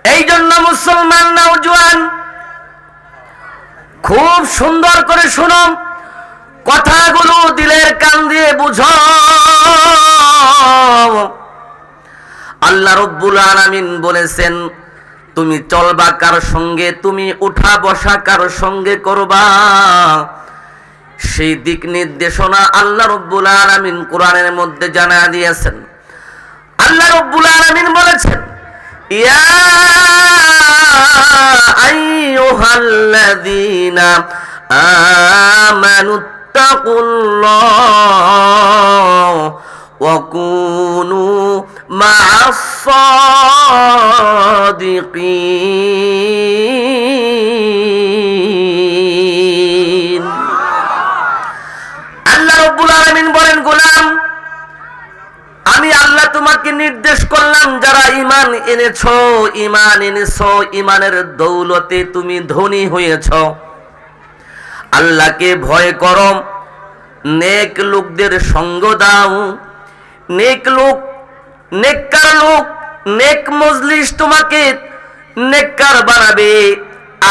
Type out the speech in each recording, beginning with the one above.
এই জন্য মুসলমান নওজোয়ান খুব সুন্দর করে শুনো, কথাগুলো দিলের কান দিয়ে বুঝো। আল্লাহ রাব্বুল আলামিন বলেছেন, তুমি চলবা কার সঙ্গে, তুমি উঠা বসা কার সঙ্গে করবা, সেই দিক নির্দেশনা আল্লাহ রাব্বুল আলামিন কোরআনের মধ্যে জানা দিয়েছেন। আল্লাহ রাব্বুল আলামিন বলেছেন, ইয়া আইয়ুহাল্লাযীনা আমানুত্তাকুল্লাহ ওয়া কুনু মা'আস সাদিকিন। আল্লাহ রাব্বুল আলামিন বলেন, গোলাম আমি আল্লাহ তোমাকে নির্দেশ করলাম, যারা ঈমান এনেছো, ঈমানের দৌলতে তুমি ধনী হয়েছো, আল্লাহকে ভয় করো, নেক লোকদের সঙ্গ দাও। নেক লোক, নেককার লোক, নেক মজলিস তোমাকে নেককার বানাবে,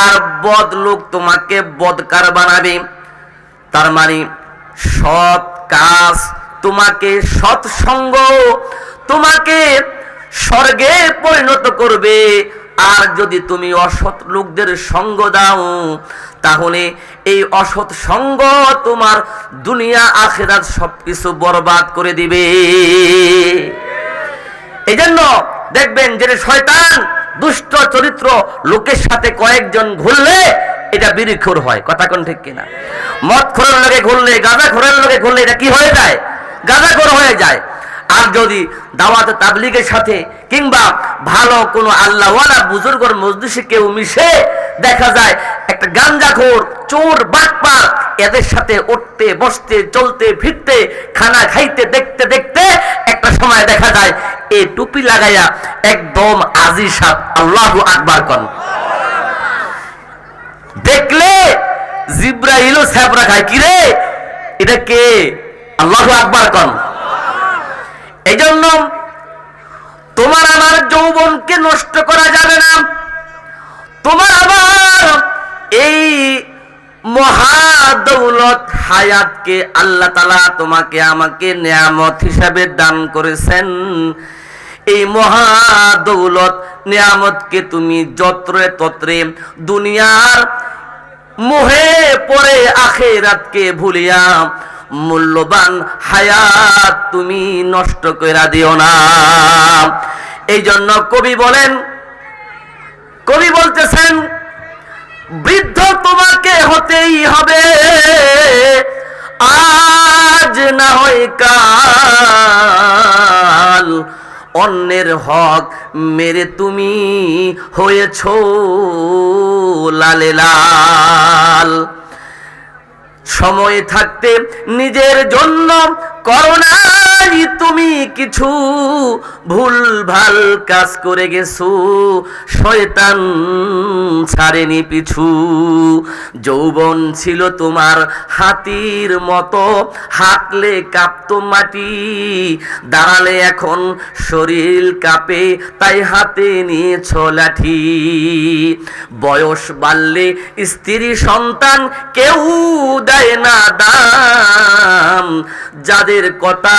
আর বদ লোক তোমাকে বদকার বানাবে। তার মানে সৎ কাজ তোমাকে, সৎসঙ্গ তোমাকে স্বর্গে পরিণত করবে। আর যদি তুমি অসৎ লোকদের সঙ্গ দাও, তাহলে এই অসৎ সঙ্গ তোমার দুনিয়া আখিরাত সবকিছু বরবাদ করে দিবে। এই জন্য দেখবেন যে শয়তান দুষ্ট চরিত্র লোকের সাথে কয়েকজন ঘুরলে এটা বিড়িখোর হয়। কথা কোন ঠিক কিনা? মদ খোরের লোকে ঘুরলে, গাঁজা খোরের লোকে ঘুরলে এটা কি হয়ে যায়? গাঁজাখোর হয়ে যায়। আর যদি দাওয়াত তাবলীগের সাথে কিংবা ভালো কোনো আল্লাহওয়ালা বুজুর্গর মজলিসে কেউ মিশে দেখা যায় একটা গাঁজাখোর, চোর, বাটপার, এদের সাথে উঠতে বসতে চলতে ফিরতে খানা খাইতে দেখতে দেখতে একটা সময় দেখা যায় এই টুপি লাগাইয়া একদম আজি সাপ, আল্লাহু আকবার কোন, দেখলে জিব্রাইলও ছ্যাবরা খায়, কিরে এটা কে? আল্লাহু আকবার কোন। এই জন্য তোমার আমার যৌবনকে নষ্ট করা যাবে না। তোমার আমার এই মহাদৌলত হায়াতকে আল্লাহ তাআলা তোমাকে আমাকে নিয়ামত হিসাবে দান করেছেন। এই মহাদৌলত নিয়ামতকে তুমি যত্রে তত্রে দুনিয়ার মোহে পড়ে আখিরাতকে ভুলিয়া মূল্যবান হায়াত তুমি নষ্ট কইরা দিও না। এই জন্য কবি বলতেছেন, বৃদ্ধ তোমাকে হতেই হবে, আজ না হয় কাল। অন্যের হক মেরে তুমি হয়েছো লালে লাল। সময় থাকতে নিজের জন্য করো নাই তুমি কিছু, ভুল ভাল কাজ করে গেছো, শয়তান ছাড়েনি পিছু। যৌবন ছিল তোমার হাতির মতো, হাঁটলে কাঁপতো মাটি, দাঁড়ালে এখন শরীর কাঁপে, তাই হাতে নিয়েছো লাঠি। বয়স বাড়লে স্ত্রী সন্তান কেউ দেয় না দাম, যাদের কথা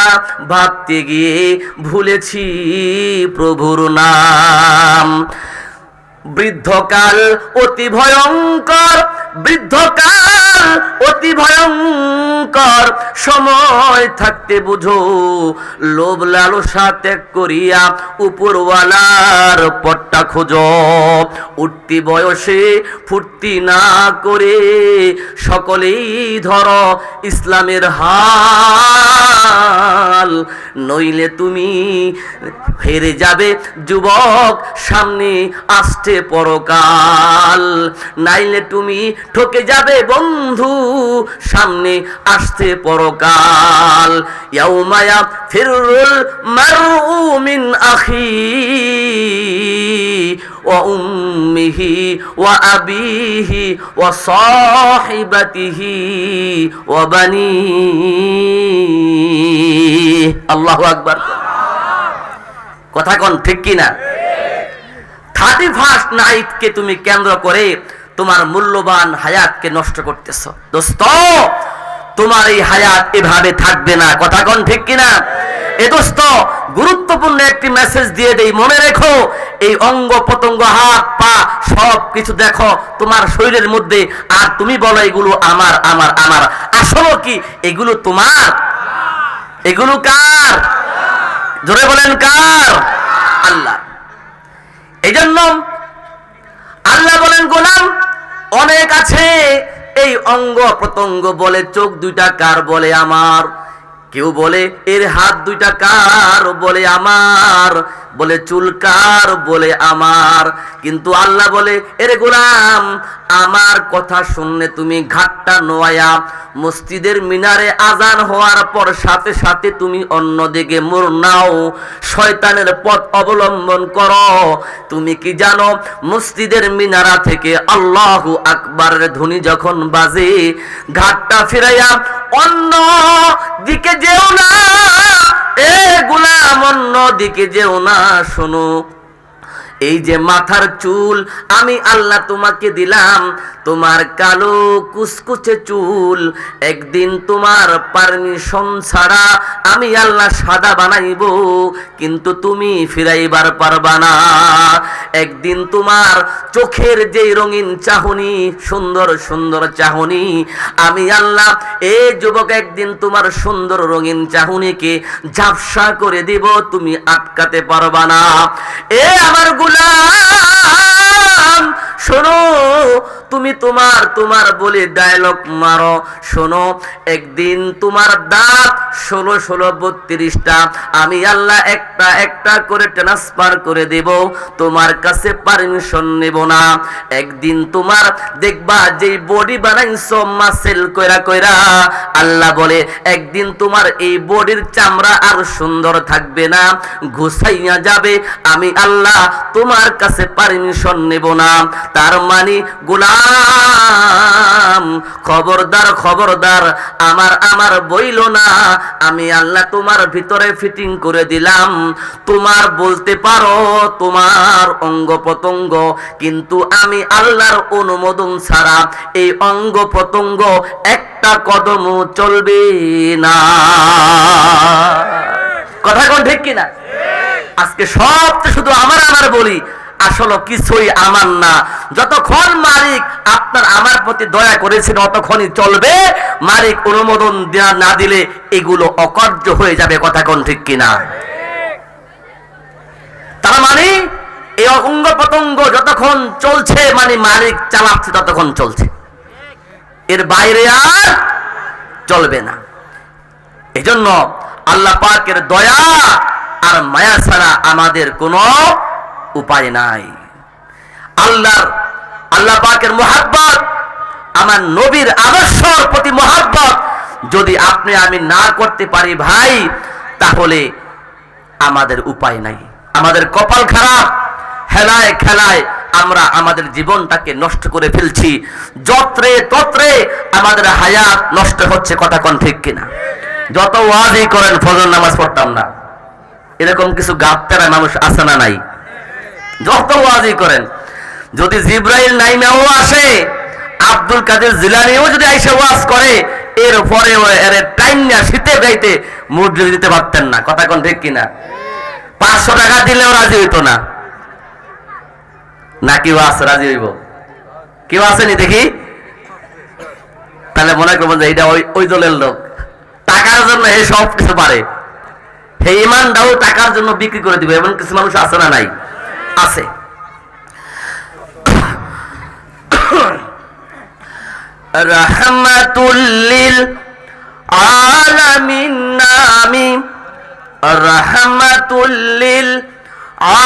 ভাবতে গিয়ে ভুলেছি প্রভুর নাম। বৃদ্ধকাল অতি ভয়ঙ্কর, বৃদ্ধকাল অতি ভয়ঙ্কর। সময় থাকতে বুঝো, লোভ লালসা ত্যাগ করিয়া উপরওয়ালার পথটা খোঁজো। উঠতি বয়সে ফুর্তি না করে সকলেই ধরো ইসলামের হাল, নইলে তুমি হেরে যাবে যুবক, সামনে আসছে পরকাল। নাইলে তুমি ঠকে যাবে বন্ধু, সামনে আসছে পরকাল। ইয়াউমা ইয়াফিরুল মারউ মিন আখি ওয়া উম্মিহি ওয়া আবিহি ওয়া সাহিবাতিহি ওয়া বানিহি। আল্লাহু আকবার। কথা কোন ঠিক কিনা? থাক ফার্স্ট নাইটকে তুমি কেন্দ্র করে তোমার মূল্যবান হায়াতকে নষ্ট করতেছো। দোস্ত, তোমার এই হায়াত এভাবে থাকবে না। কথা কোন ঠিক কিনা? এ দোস্ত, গুরুত্বপূর্ণ একটি মেসেজ দিয়ে দেই, মনে রেখো, এই অঙ্গ প্রত্যঙ্গ, হাত পা সব কিছু দেখো তোমার শরীরের মধ্যে, আর তুমি বলো এগুলো আমার আমার আমার। আসলে কি এগুলো তোমার? এগুলো কার? জোরে বলেন কার? আল্লাহ। এই জন্য আল্লাহ বলেন, গোলাম অনেক আছে এই অঙ্গ প্রত্যঙ্গ বলে, চোখ দুইটা কার? বলে আমার। কেউ বলে এর হাত দুইটা কার? বলে আমার। বলে চুল কার? বলে আমার। কিন্তু আল্লাহ বলে, এর গোলাম আমার কথা শুনলে তুমি ঘাটটা নোয়া মসজিদের মিনারে আজান হওয়ার পর সাথে সাথে তুমি অন্যদিকে মোর নাও, শয়তানের পথ অবলম্বন করো। তুমি কি জানো, মসজিদের মিনারা থেকে আল্লাহু আকবারের ধ্বনি যখন বাজে, ঘাটটা ফিরাইয়া অন্য দিকে যেও না, এ গোলাম অন্য দিকে যেও না। শোনো, এই যে মাথার চুল আমি আল্লাহ তোমাকে দিলাম, তোমার কালো কুচকুচে চুল একদিন তোমার পারমিশন ছাড়া আমি আল্লাহ সাদা বানাইব, কিন্তু তুমি ফিরাইবার পারবা না। একদিন তোমার চোখের যে রঙিন চাহনি, সুন্দর সুন্দর চাহনি, আমি আল্লাহ এ যুবক একদিন তোমার সুন্দর রঙিন চাহনিকে ঝাপসা করে দিব, তুমি আটকাতে পারবা না। এ আমার গোলাম শোনো, তুমি তোমার তোমার বলে ডায়লগ মারো। শোনো, একদিন তোমার দাঁত 16 16 32টা আমি আল্লাহ একটা একটা করে ট্রান্সফার করে দেব, তোমার কাছে পারমিশন নেব না। একদিন তোমার দেখবা যে বডি বানাইছো মাসেল কইরা কইরা, আল্লাহ বলে একদিন তোমার এই বডির চামড়া আর সুন্দর থাকবে না, ঘুষাইয়া যাবে, আমি আল্লাহ তোমার কাছে পারমিশন নেব না। তার মানে গোলাম খবরদার খবরদার, আমার আমার বইল না, আমি আল্লাহ তোমার ভিতরে ফিটিং করে দিলাম। তোমার বলতে পারো তোমার অঙ্গ প্রত্যঙ্গ, কিন্তু আমি আল্লাহর অনুমোদন ছাড়া এই অঙ্গ প্রত্যঙ্গ একটা কদম চলবে না। কথা কোন ঠিক কিনা? আজকে সব শুধু আমার আমার বলি, আসলে কিছুই আমার না। যতক্ষণ মালিক আপনার আমার প্রতি দয়া করেছেন ততক্ষণই চলবে, মালিক অনুমোদন না দিলে এগুলো অকার্য হয়ে যাবে। কথা কোন ঠিক কিনা? তার মানে এই অঙ্গ প্রত্যঙ্গ যতক্ষণ চলছে, মানে মালিক চালাচ্ছে ততক্ষণ চলছে, এর বাইরে আর চলবে না। এজন্য আল্লাহ পাকের দয়া আর মায়া ছাড়া আমাদের কোনো উপায় নাই। আল্লাহ পাকের মুহাব্বত, আমার নবীর আদর্শের প্রতি মুহাব্বত যদি আপনি আমি না করতে পারি ভাই, তাহলে আমাদের উপায় নাই। আমাদের কপাল খারাপ, হেলায় খেলায় আমরা আমাদের জীবনটাকে নষ্ট করে ফেলছি, যত্রে তত্রে আমাদের হায়াত নষ্ট হচ্ছে। কথা কোন ঠিক কিনা? যত ওয়াজই করেন ফজর নামাজ পড়তাম না, এরকম কিছু গাবতারা মানুষ আছে না নাই? যত ওয়াজই করেন, যদি জিব্রাইল নাইমেও আসে, আব্দুল কাদের জিলানীও যদি আইসা ওয়াজ করে, এরপরে এর টাইম না শীতে গাইতে মুদ্রা দিতে পারতেন না। কথা কোন ঠিক কিনা? 500 টাকা দিলেও রাজি হইতো না। নাকি ওয়াজ রাজি হইব? কেউ আসেনি দেখি? তাহলে মনে করবেন যে এটা ওই দলের লোক, টাকার জন্য এই সব কিছু পারে, হে ইমানটাও টাকার জন্য বিক্রি করে দিবে, এমন কিছু মানুষ আছে না নাই? আছে। রাহমাতুল লিল আলামিন নামি, রাহমাতুল লিল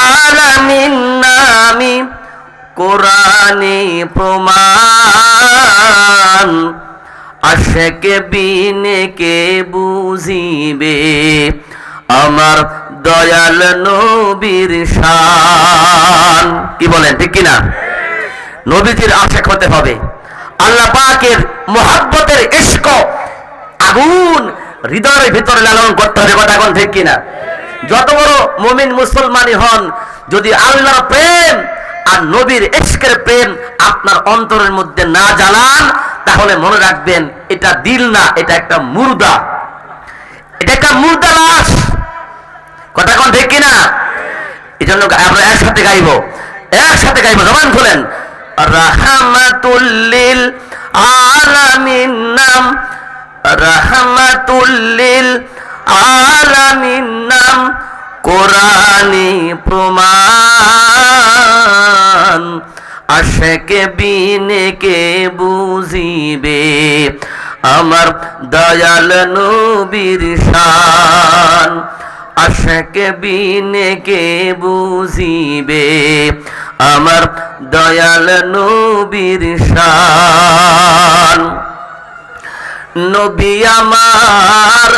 আলামিন নামি কোরআনে প্রমাণ, আশিকে বিনে কে বুঝিবে আমার দয়াল নবীর শান। কি বলেন ঠিক কিনা? নবীজির আশিক হতে হবে, আল্লাহ পাকের মুহাব্বতের ইশক আগুন হৃদয়ের ভিতরে লালন করতে হবে। কথা কোন ঠিক কিনা? যত বড় মুমিন মুসলমানই হন, যদি আল্লাহর প্রেম নবীর ইশকের প্রেম আপনার অন্তরের মধ্যে না জ্বালান, তাহলে মনে রাখবেন এটা দিল না, এটা একটা মুর্দা, এটা একটা মুর্দা লাশ। কথা কোন ঠিক কিনা? এই জন্য আমরা একসাথে গাইবো, একসাথে গাইবো, জবান খুলেন। রাহমাতুল লিল আলামিন নাম, রাহমাতুল লিল আলামিন নাম, কোরআনি প্রমাণ, আশিকে বিনে কে বুঝিবে আমার দয়াল নবীর শান, আশিকে বিনে কে বুঝিবে আমার দয়াল নবীর শান। নবী আমার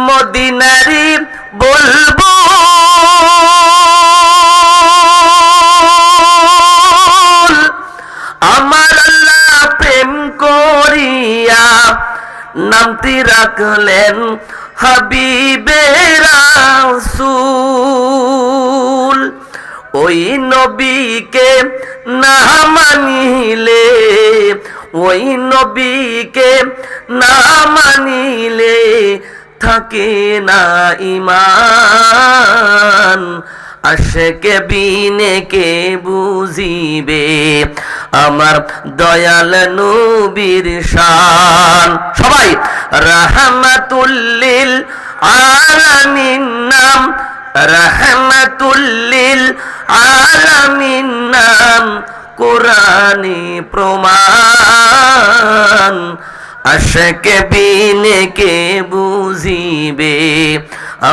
মদিনারি বলবো, আমার আল্লাহ প্রেম করিয়া নামটি রাখলেন হাবিবে রাসূল। ওই নবীকে না মানিলে, ওই নবীকে না মানিলে থাকে না ঈমান, আশিকে বিনে কে বুঝিবে আমার দয়াল নবীর শান। সবাই রাহমাতুল লিল আলামিন নাম, রাহমাতুল লিল আলামিন নাম, কোরআনি প্রমাণ, আশিকে বিনে কে বুঝিবে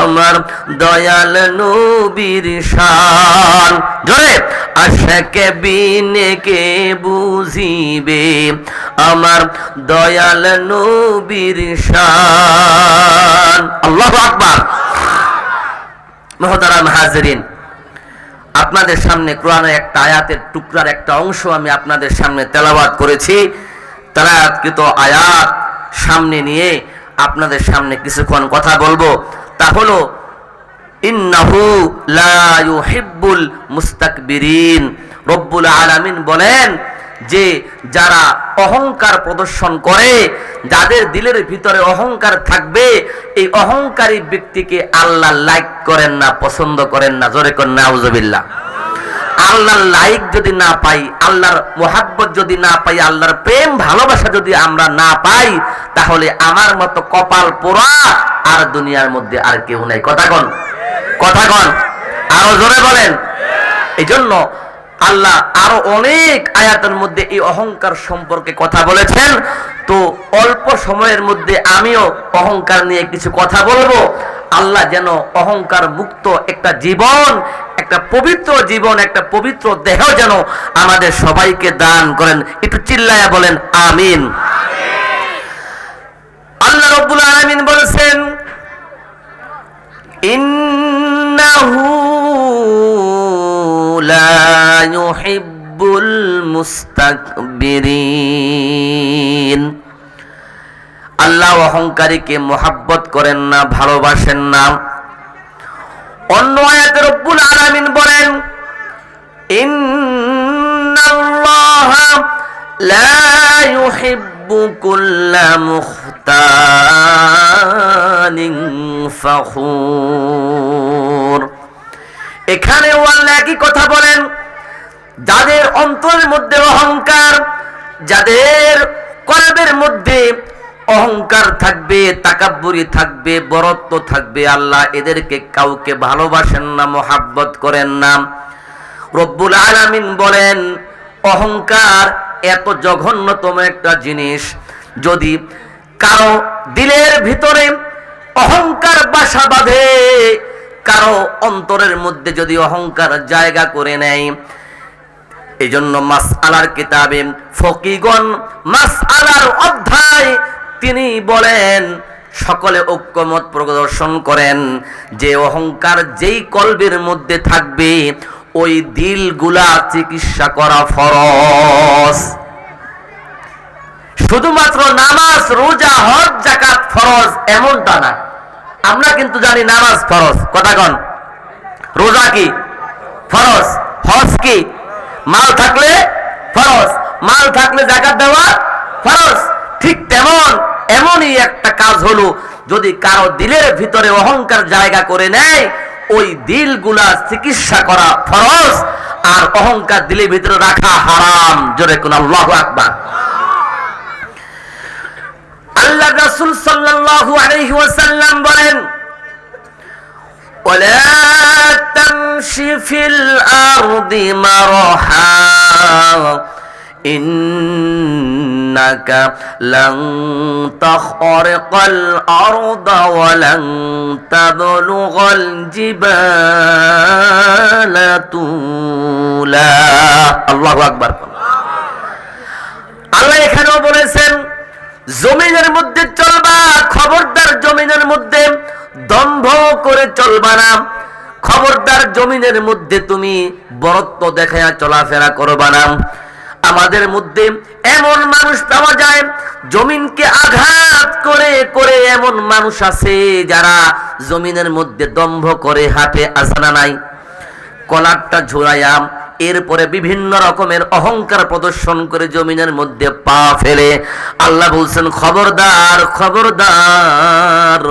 আমার দয়াল নবীর শান। জোরে, আশিকে বিনে কে বুঝিবে আমার দয়াল নবীর শান। আল্লাহু আকবার। মুহতারাম হাজিরিন, আপনাদের সামনে কোরআনের একটা আয়াতের টুকরার একটা অংশ আমি আপনাদের সামনে তেলাওয়াত করেছি। তেলাওয়াতকৃত আয়াত সামনে নিয়ে আপনাদের সামনে কিছুক্ষণ কথা বলবো। তা হলো ইন্নাহু লা ইউহিব্বুল মুস্তাকবিরিন। রব্বুল আলামিন বলেন যে যারা অহংকার প্রদর্শন করে, যাদের দিলের ভিতরে অহংকার থাকবে, এই অহংকারী ব্যক্তিকে আল্লাহ লাইক করেন না, পছন্দ করেন না। জোরে কোন নাউজুবিল্লাহ। আল্লাহর লাইক যদি না পাই, আল্লাহর মোহাব্বত যদি না পাই, আল্লাহর প্রেম ভালোবাসা যদি আমরা না পাই, তাহলে আমার মতো কপাল পোড়া আর দুনিয়ার মধ্যে আর কেউ নাই। কথা কন, কথা কন, আরো জোরে বলেন। এই জন্য আল্লাহ আরো অনেক আয়াতের মধ্যে এই অহংকার সম্পর্কে কথা বলেছেন। তো অল্প সময়ের মধ্যে আমিও অহংকার নিয়ে কিছু কথা বলবো। আল্লাহ যেন অহংকার মুক্ত একটা জীবন, একটা পবিত্র জীবন, একটা পবিত্র দেহ যেন আমাদের সবাইকে দান করেন। একটু চিল্লায়া বলেন আমিন। আল্লাহ রাব্বুল আলামিন বলেছেন, ইন্নাহু লা ইউহিব্বুল মুস্তাকবিরিন। আল্লাহ অহংকারীকে মোহাব্বত করেন না, ভালোবাসেন না। অন্য আয়াতে রব্বুল আলামিন বলেন, ইন্নাল্লাহা লা ইউহিব্বু কুল্লা মুখতালিন ফখুর। এখানেও আল্লাহ একই কথা বলেন, যাদের অন্তরের মধ্যে অহংকার, যাদের কলবের মধ্যে অহংকার থাকবে, তাকাব্বুরি থাকবে, বরত্ব থাকবে, আল্লাহ এদেরকে কাউকে ভালোবাসেন না, মোহাব্বত করেন না। রব্বুল আলামিন বলেন, অহংকার এত জঘন্যতম একটা জিনিস, যদি কারো দিলের ভিতরে অহংকার বাসা বাঁধে, কারো অন্তরের মধ্যে যদি অহংকার জায়গা করে নেয়। এই জন্য মাসআলার কিতাবে ফকিগণ মাসআলার অধ্যায় তিনি বলেন, সকলে ঐক্যমত প্রদর্শন করেন যে অহংকার যেই কলবের মধ্যে থাকবে, ওই দিলগুলা চিকিৎসা করা ফরজ। শুধুমাত্র নামাজ, রোজা, হজ, যাকাত ফরজ এমনটা না। আমরা কিন্তু জানি নামাজ ফরজ, কথা কন। রোজা কি ফরজ, হজ কি মাল থাকলে ফরজ, মাল থাকলে যাকাত দেওয়া ফরজ। ঠিক তেমন এমনই একটা কাজ হলো, যদি কারো দিলের ভিতরে অহংকার জায়গা করে নেয়, ওই দিলগুলা চিকিৎসা করা ফরজ, আর অহংকার দিলের ভিতরে রাখা হারাম। জোরে কোন আল্লাহু আকবার। আল্লাহ রাসূল সাল্লাল্লাহু আলাইহি ওয়াসাল্লাম বলেন, ওয়ালা তামশি ফিল আরদি মারহা ইন্নাকা লান তাখরিকাল আরদা ওয়া লান তাবলুগাল জিবালা তুলা। আল্লাহু আকবার। আল্লাহ এখানেও বলেছেন, জমিনের মধ্যে চলবা, খবরদার জমিনের মধ্যে দম্ভ করে চলবা না, খবরদার জমিনের মধ্যে তুমি বরত্ব দেখায়া চলাফেরা করবা না। আমাদের মধ্যে এমন মানুষ পাওয়া যায়, জমিনকে আঘাত করে করে এমন মানুষ আছে যারা জমিনের মধ্যে দম্ভ করে হাঁটে, আসানা নাই, কলারটা ঝুলাইয়া এরপরে বিভিন্ন রকমের অহংকার প্রদর্শন করে জমিনের মধ্যে পা ফেলে। আল্লাহ বলছেন, খবরদার খবরদার,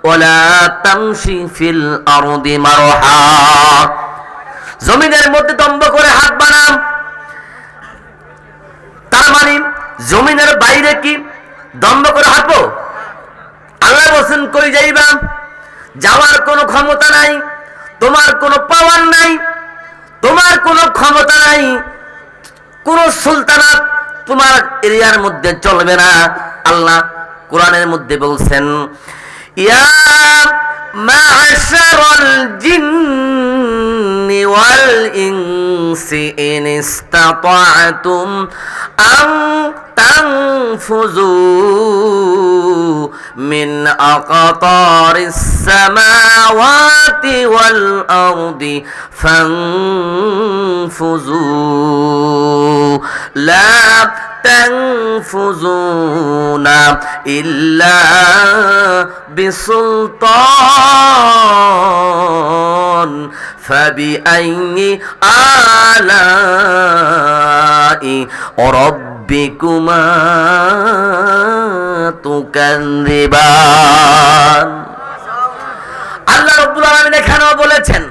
ওয়ালা তামশি ফিল আরদি মারহা, জমিনের মধ্যে দম্ভ করে হাত বানাম। তার মানে জমিনের বাইরে কি দম্ভ করে হাঁটবো? আল্লাহ বলছেন, কই যাইবা? যাওয়ার কোনো ক্ষমতা নাই, তোমার কোনো পাওয়ার নাই, তোমার কোনো ক্ষমতা নাই, কোন সুলতানাত তোমার এরিয়ার মধ্যে চলবে না। আল্লাহ কোরআনের মধ্যে বলছেন, ইয়া মা'শারাল জিন্নি ওয়াল ইনসি ইন ইসতাতা'তুম আন তানফুযু মিন আকাতারিস সামাওয়াতি ওয়াল আরদি ফানফুযু লা তানফুযুনা ইল্লা বিসুলতান ফাবিআইয়ি আলাই রাব্বিকুমা তুকাযিবান। আল্লাহ রাব্বুল আলামিন এখানেও বলেছেন,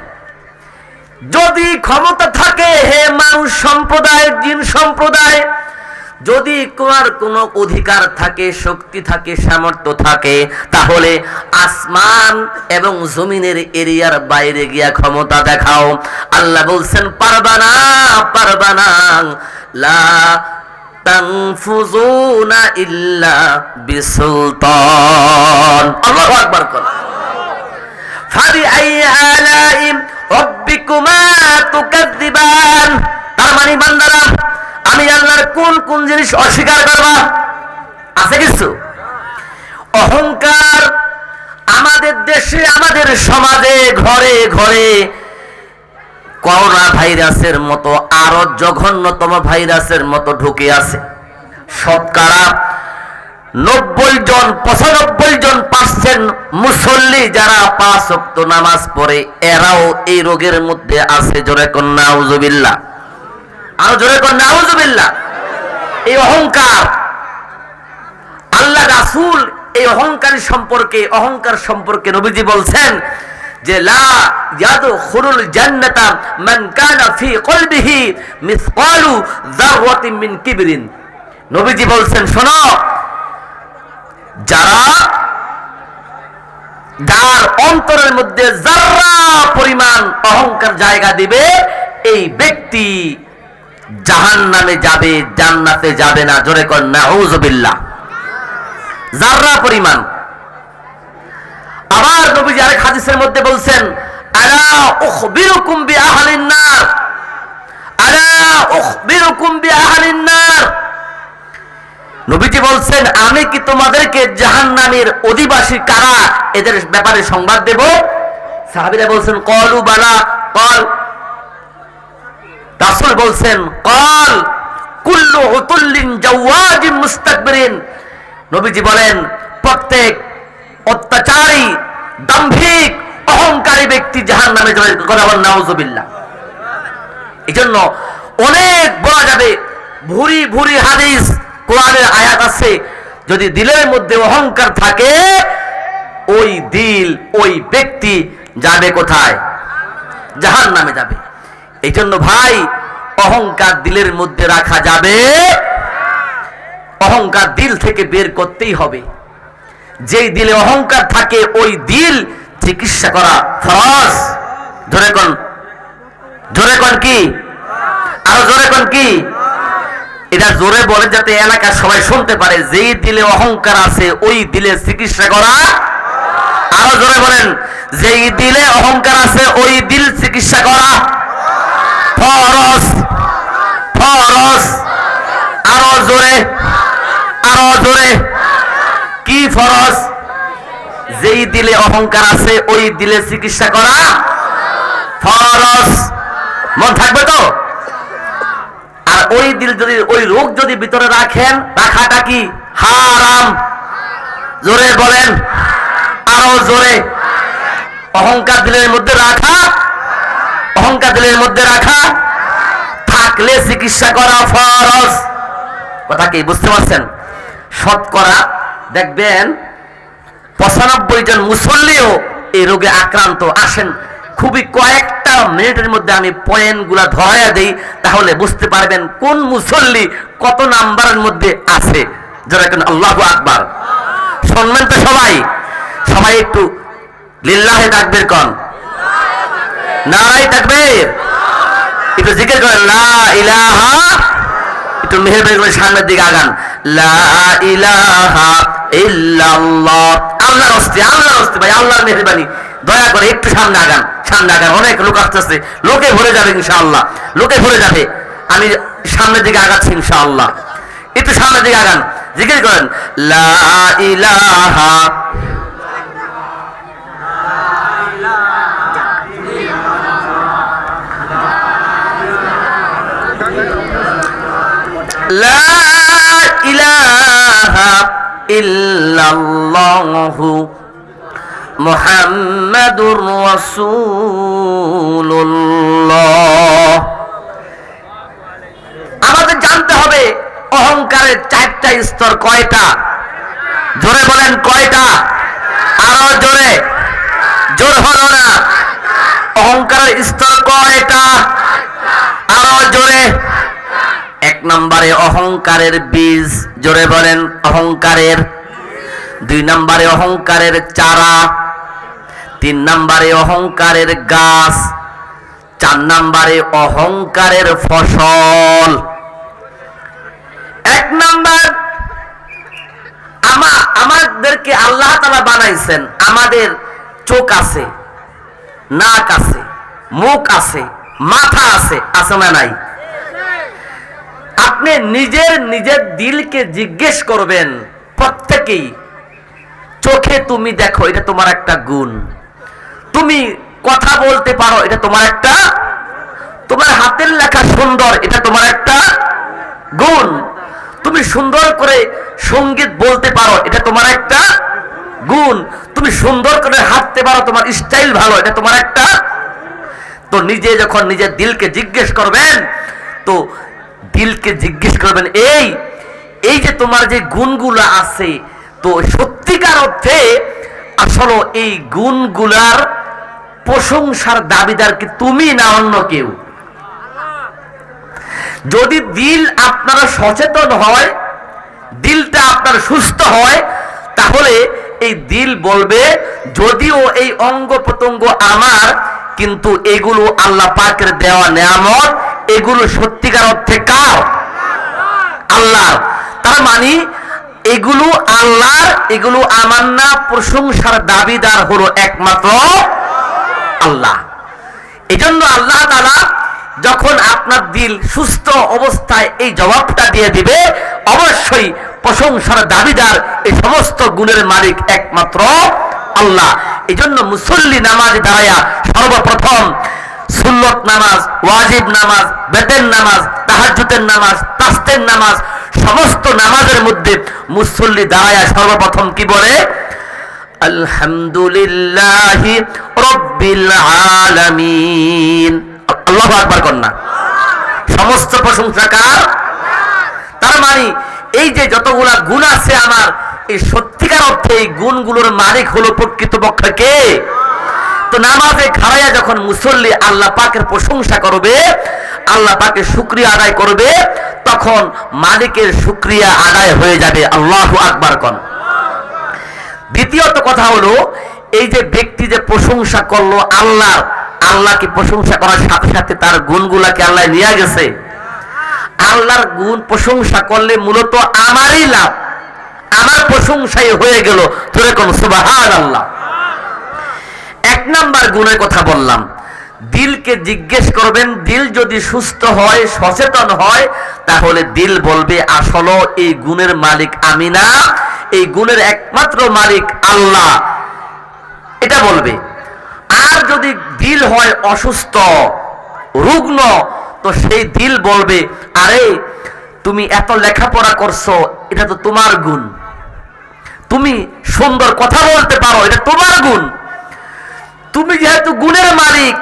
যদি ক্ষমতা থাকে হে মানুষ সম্প্রদায়, জিন সম্প্রদায়, যদি তোমার কোনো অধিকার থাকে, শক্তি থাকে, সামর্থ্য থাকে, তাহলে আসমান এবং জমিনের এরিয়ার বাইরে গিয়া ক্ষমতা দেখাও। আল্লাহ বলছেন, পারবা না, পারবা না, লা তানফুযুনা ইল্লা বিসুলতান। আল্লাহু আকবার। ফাবিআইয়ি আলাই রাব্বিকুমা তুকাযিবান। তার মানে বান্দারা, আমি আল্লাহর কোন কোন জিনিস অস্বীকার করবা? আছে কিছু? অহংকার আমাদের দেশে, আমাদের সমাজে, ঘরে ঘরে করোনা ভাইরাসের মতো, আরো জঘন্যতম ভাইরাসের মতো ঢুকে আছে। শতকরা 95% মুসল্লি যারা 5 ওয়াক্ত নামাজ পড়ে, এরাও এই রোগের মধ্যে আছে। জোরে কোন নাউজুবিল্লাহ, আরো জোরে কোন নাউজুবিল্লাহ। এই অহংকার, আল্লাহ রাসূল এই অহংকার সম্পর্কে নবীজি বলছেন যে, লা ইয়াদখুলুল জান্নাতা মান কানা ফি কলবিহি মিসকালু যাররাতিন মিন কিবরিন। নবীজি বলছেন, শোনো, যার অন্তরের মধ্যে যারা পরিমাণ অহংকার জায়গা দিবে, এই ব্যক্তি জাহান্নামে যাবে, জান্নাতে যাবে না। জোরে কর নাউজুবিল্লাহ। যারা পরিমাণ। আবার নবীজি আরেক হাদিসের মধ্যে বলছেন, আলা উখবিরুকুম বিআহলিন নার, আলা উখবিরুকুম বিআহলিন নার। নবীজি বলছেন, আমি কি তোমাদেরকে জাহান্নামের অধিবাসী কারা এদের ব্যাপারে সংবাদ দেব? সাহাবীরা বলছেন, ক্বালু বালা। ক্বাল, রাসূল বলছেন, ক্বাল কুল্লু উতুল্লিন জাওয়াজিন মুস্তাকবিরিন। নবীজি বলেন, প্রত্যেক অত্যাচারী, দাম্ভিক, অহংকারী ব্যক্তি জাহান্নামে যাবে। কথা বলেন নাউজুবিল্লাহ। এজন্য অনেক বলা যাবে, ভুরি ভুরি হাদিস কোরআনের আয়াত আছে। যদি দিলের মধ্যে অহংকার থাকে, ওই দিল, ওই ব্যক্তি যাবে কোথায়? জাহান্নামে যাবে। এই জন্য ভাই, অহংকার দিলের মধ্যে রাখা যাবে, অহংকার দিল থেকে বের করতেই হবে। যেই দিলে অহংকার থাকে, ওই দিল চিকিৎসা করা ফরজ। জোরে কোন, জোরে কোন কি, আরো জোরে কোন কি? এটা জোরে বলে যাতে এলাকার সবাই শুনতে পারে। যেই দিলে অহংকার আছে, ওই দিলে চিকিৎসা করা। আরো জোরে বলেন, যেই দিলে অহংকার আছে, ওই দিল চিকিৎসা করা ফরজ, ফরজ। আরো জোরে, আরো জোরে, কি ফরজ? যেই দিলে অহংকার আছে, ওই দিলে চিকিৎসা করা ফরজ। মন থাকবে তো? আর ওই দিল যদি, ওই রোগ যদি ভিতরে রাখেন, রাখাটা কি হারাম? জোরে বলেন, আরো জোরে। অহংকার দিলের মধ্যে রাখা, অহংকার দিলের মধ্যে রাখা, থাকলে চিকিৎসা করা ফরজ। কথা কি বুঝতে পারছেন? শতকরা দেখবেন 95 জন মুসল্লিও এই রোগে আক্রান্ত। আসেন, খুবই কয়েকটা মিনিটের মধ্যে আমি পয়েন্টগুলা ধরাইয়া দেই, তাহলে বুঝতে পারবেন কোন মুসল্লি কত নাম্বারের মধ্যে আছে। যারা কেন আল্লাহু আকবার শুনবেন তো সবাই? সবাই একটু লিল্লাহে তাকবীর কন, নারায়ে তাকবীর, একটু জিকির করেন লা ইলাহা। একটু মেহেরবানি করে সামনের দিকে আগান, লা ইলাহা ইল্লাল্লাহ। আল্লাহর হস্তে, আল্লাহর হস্তে ভাই, আল্লাহর মেহেরবানি, দয়া করে একটু সামনে আগান, সামনে আগান। অনেক লোক আসতেছে, লোকে ভরে যাবে ইনশাআল্লাহ, লোকে ভরে যাবে। আমি সামনের দিকে আগাচ্ছি ইনশাআল্লাহ। একটু সামনের দিকে আগান, জিকির করেন লা ইলাহা। লা ইলাহা ইল্লাল্লাহু মুহাম্মাদুর রাসূলুল্লাহ। আমাদের জানতে হবে অহংকারের 4টা স্তর কয়টা? জোরে বলেন কয়টা? আরো জোরে, জোর হলো না। অহংকারের স্তর কয়টা? আরো জোরে। 1 নম্বরে অহংকারের বীজ, জোরে বলেন অহংকারের। 2 নম্বরে অহংকারের চারা, 3 নম্বরে অহংকারের গাছ, 4 নম্বরে অহংকারের ফসল। 1 নম্বর, আমাদেরকে আল্লাহ তাআলা বানাইছেন, আমাদের চোখ আছে, নাক আছে, মুখ আছে, মাথা আছে, আছে না নাই? আপনি নিজের দিলকে জিজ্ঞেস করবেন, প্রত্যেকেই, চোখে তুমি দেখো, এটা তোমার একটা গুণ। তুমি কথা বলতে পারো, এটা তোমার একটা, তোমার হাতের লেখা সুন্দর, এটা তোমার একটা গুণ। তুমি সুন্দর করে সঙ্গীত বলতে পারো, এটা তোমার একটা গুণ। তুমি সুন্দর করে হাঁটতে পারো, তোমার স্টাইল ভালো, এটা তোমার একটা। তো নিজে যখন নিজের দিলকে জিজ্ঞেস করবেন, তো দিলকে জিজ্ঞেস করবেন, এই যে তোমার যে গুণগুলো আছে, তো সত্যিকার অর্থে আসলে এই গুণগুলার প্রশংসার দাবিদার কি তুমি না অন্য কেউ? যদি দিল আপনারা সচেতন হয়, দিলটা আপনার সুস্থ হয়, তাহলে এই দিল বলবে, যদিও এই অঙ্গ প্রত্যঙ্গ আমার, কিন্তু এগুলো আল্লাহ পাকের দেওয়া নেয়ামত, এগুলো সত্যিকার অর্থে কার? আল্লাহর। তার মানে এগুলো আল্লাহর, এগুলো আমার না, প্রশংসার দাবিদার হলো একমাত্র আল্লাহ। এজন্য আল্লাহ তাআলা যখন আপনার দিল সুস্থ অবস্থায় এই জবাবটা দিয়ে দিবে, অবশ্যই প্রশংসার দাবিদার, এই সমস্ত গুণের মালিক একমাত্র আল্লাহ। এজন্য মুসল্লি নামাজ দাঁড়ায়া সর্বপ্রথম সুন্নত নামাজ, ওয়াজিব নামাজ, বেতের নামাজ, তাহাজ্জুদের নামাজ, তাসতের নামাজ, সমস্ত নামাজের মধ্যে মুসল্লি দাঁড়ায়া সর্বপ্রথম কি বলে? আলহামদুলিল্লাহি রাব্বিল আলামিন। আল্লাহু আকবার কন্যা। সমস্ত প্রশংসা কার? তার মানে এই যে যতগুলা গুণ আছে আমার, এই সত্যিকার অর্থে এই গুণগুলোর মালিক হলো প্রকৃতপক্ষে কে? তো নামাজে খাড়াইয়া যখন মুসল্লি আল্লাহ পাকের প্রশংসা করবে, আল্লাহ পাকের শুকরিয়া আদায় করবে, তখন মালিকের শুকরিয়া আদায় হয়ে যাবে। আল্লাহু আকবার কোন। দ্বিতীয়ত কথা হলো, এই যে ব্যক্তি যে প্রশংসা করলো আল্লাহকে প্রশংসা করার সাথে সাথে তার গুণগুলাকে আল্লাহ নিয়ে গেছে। আল্লাহর গুণ প্রশংসা করলে মূলত আমারই লাভ, আমার প্রশংসাই হয়ে গেল। ধরে কোন সুবহানাল্লাহ। এক নাম্বার গুণের কথা বললাম, দিলকে জিজ্ঞেস করবেন, দিল যদি সুস্থ হয়, সচেতন হয়, তাহলে দিল বলবে আসলে এই গুণের মালিক আমি না, এই গুণের একমাত্র মালিক আল্লাহ, এটা বলবে। আর যদি দিল হয় অসুস্থ, রুগ্ন, তো সেই দিল বলবে আরে তুমি এত লেখাপড়া করছো, এটা তো তোমার গুণ। তুমি সুন্দর কথা বলতে পারো, এটা তোমার গুণ। তুমি যেহেতু গুণের মালিক,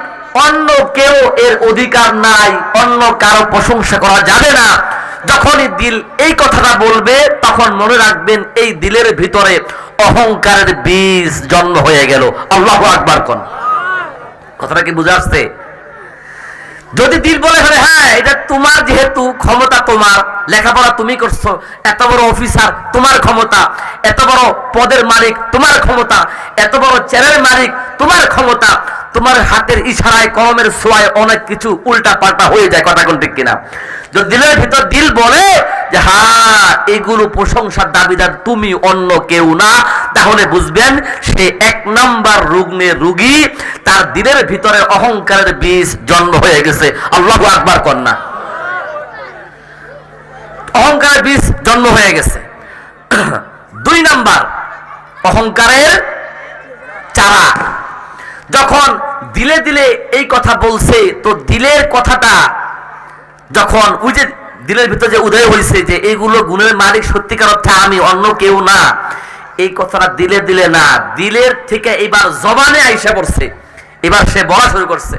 অন্য কেউ এর অধিকার নাই, অন্য কারো প্রশংসা করা যাবে না। যখনই দিল এই কথাটা বলবে, তখন মনে রাখবেন এই দিলের ভিতরে অহংকারের বীজ জন্ম হয়ে গেল। আল্লাহু আকবার কোন। কথাটা কি বুঝা আসছে? যদি দিল বলে হ্যাঁ এটা তোমার, যেহেতু ক্ষমতা তোমার, লেখাপড়া তুমি করছো, এত বড় অফিসার তোমার ক্ষমতা, এত বড় পদের মালিক তোমার ক্ষমতা, এত বড় চেয়ারের মালিক তোমার ক্ষমতা, তোমার হাতের ইশারায় কলমের ছোঁয়ায় অনেক কিছু উল্টা পাল্টা হয়ে যায়। কথা কোন ঠিক কিনা? যদি দিলের ভিতর দিল বলে যে হ্যাঁ এগুলো প্রশংসার দাবিদার তুমি, অন্য কেউ না, তাহলে বুঝবেন সে এক নাম্বার রোগী, তার দিলের ভিতরে অহংকারের বীজ জন্ম হয়ে গেছে। আল্লাহু আকবার কন্যা। অহংকারের বীজ জন্ম হয়ে গেছে। দুই নাম্বার, অহংকারের চারা যখন দিলে দিলে এই কথা বলছে, তো দিলের কথাটা যখন ওই যে দিলের ভিতরে যে উদয় হয়েছে যে এইগুলো গুণের মালিক সত্যিকার অর্থে আমি, অন্য কেউ না, এই কথাটা দিলে দিলে না, দিলের থেকে এবার জবানে আইসা পড়ছে। এবার সে বলা শুরু করছে,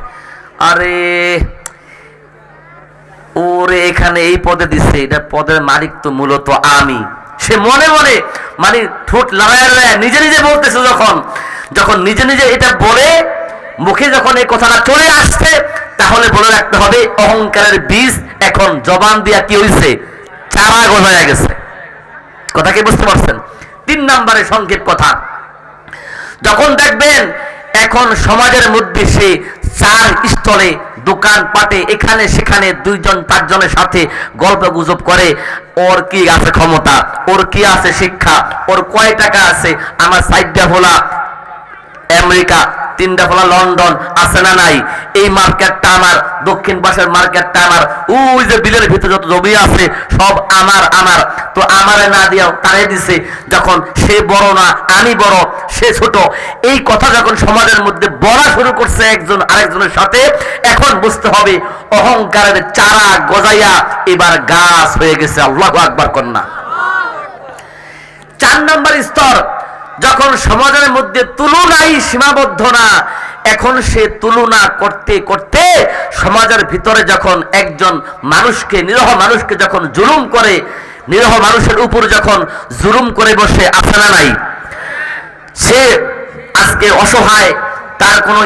আরে ওরে এখানে এই পদে দিচ্ছে, এটা পদের মালিক তো মূলত আমি। সে মনে মনে মানে ঠোঁট লড়াইয়া নিজে নিজে বলতেছে। যখন নিজে নিজে এটা বলে মুখে যখন এই কথাটা চলে আসছে, তাহলে বলে রাখতে হবে অহংকারের বীজ এখন জবান দিয়া কি হয়েছে? চারা গজায় গেছে। কথা কি বুঝতে পারছেন? তিন নম্বরে সংক্ষেপ কথা, যখন দেখবেন এখন সমাজের মধ্যে সে চার স্থলে, দোকান পাটে, এখানে সেখানে দুইজন চারজনের সাথে গল্প গুজব করে, ওর কি আছে ক্ষমতা, ওর কি আছে শিক্ষা, ওর কয় টাকা আছে, আমার সাইডটা হলা আমেরিকা, তিনটা ফলা লন্ডন, আছে না নাই, এই মার্কেটটা আমার, দক্ষিণ পাশের মার্কেটটা আমার, ওই যে বিলের ভিতরে যত জমি আছে সব আমার আমার, তো আমারে না দিয়াও তারে দিছে। যখন সে বড় না, আমি বড়, সে ছোট, এই কথা যখন সমাজের মধ্যে বলা শুরু করছে একজন আরেকজনের সাথে, এখন বুঝতে হবে অহংকারের চারা গজাইয়া এবার গাছ হয়ে গেছে। আল্লাহু আকবার কন্যা। চার নম্বর স্তর, যখন সমাজের মধ্যে তুলনাই সীমাবদ্ধ না, এখন সে তুলনা করতে করতে সমাজের ভিতরে যখন একজন মানুষকে, নিরহ মানুষকে যখন জুলুম করে, নিরহ মানুষের উপর যখন জুলুম করে বসে, আছে না নাই, সে আজকে অসহায়, তার কোনো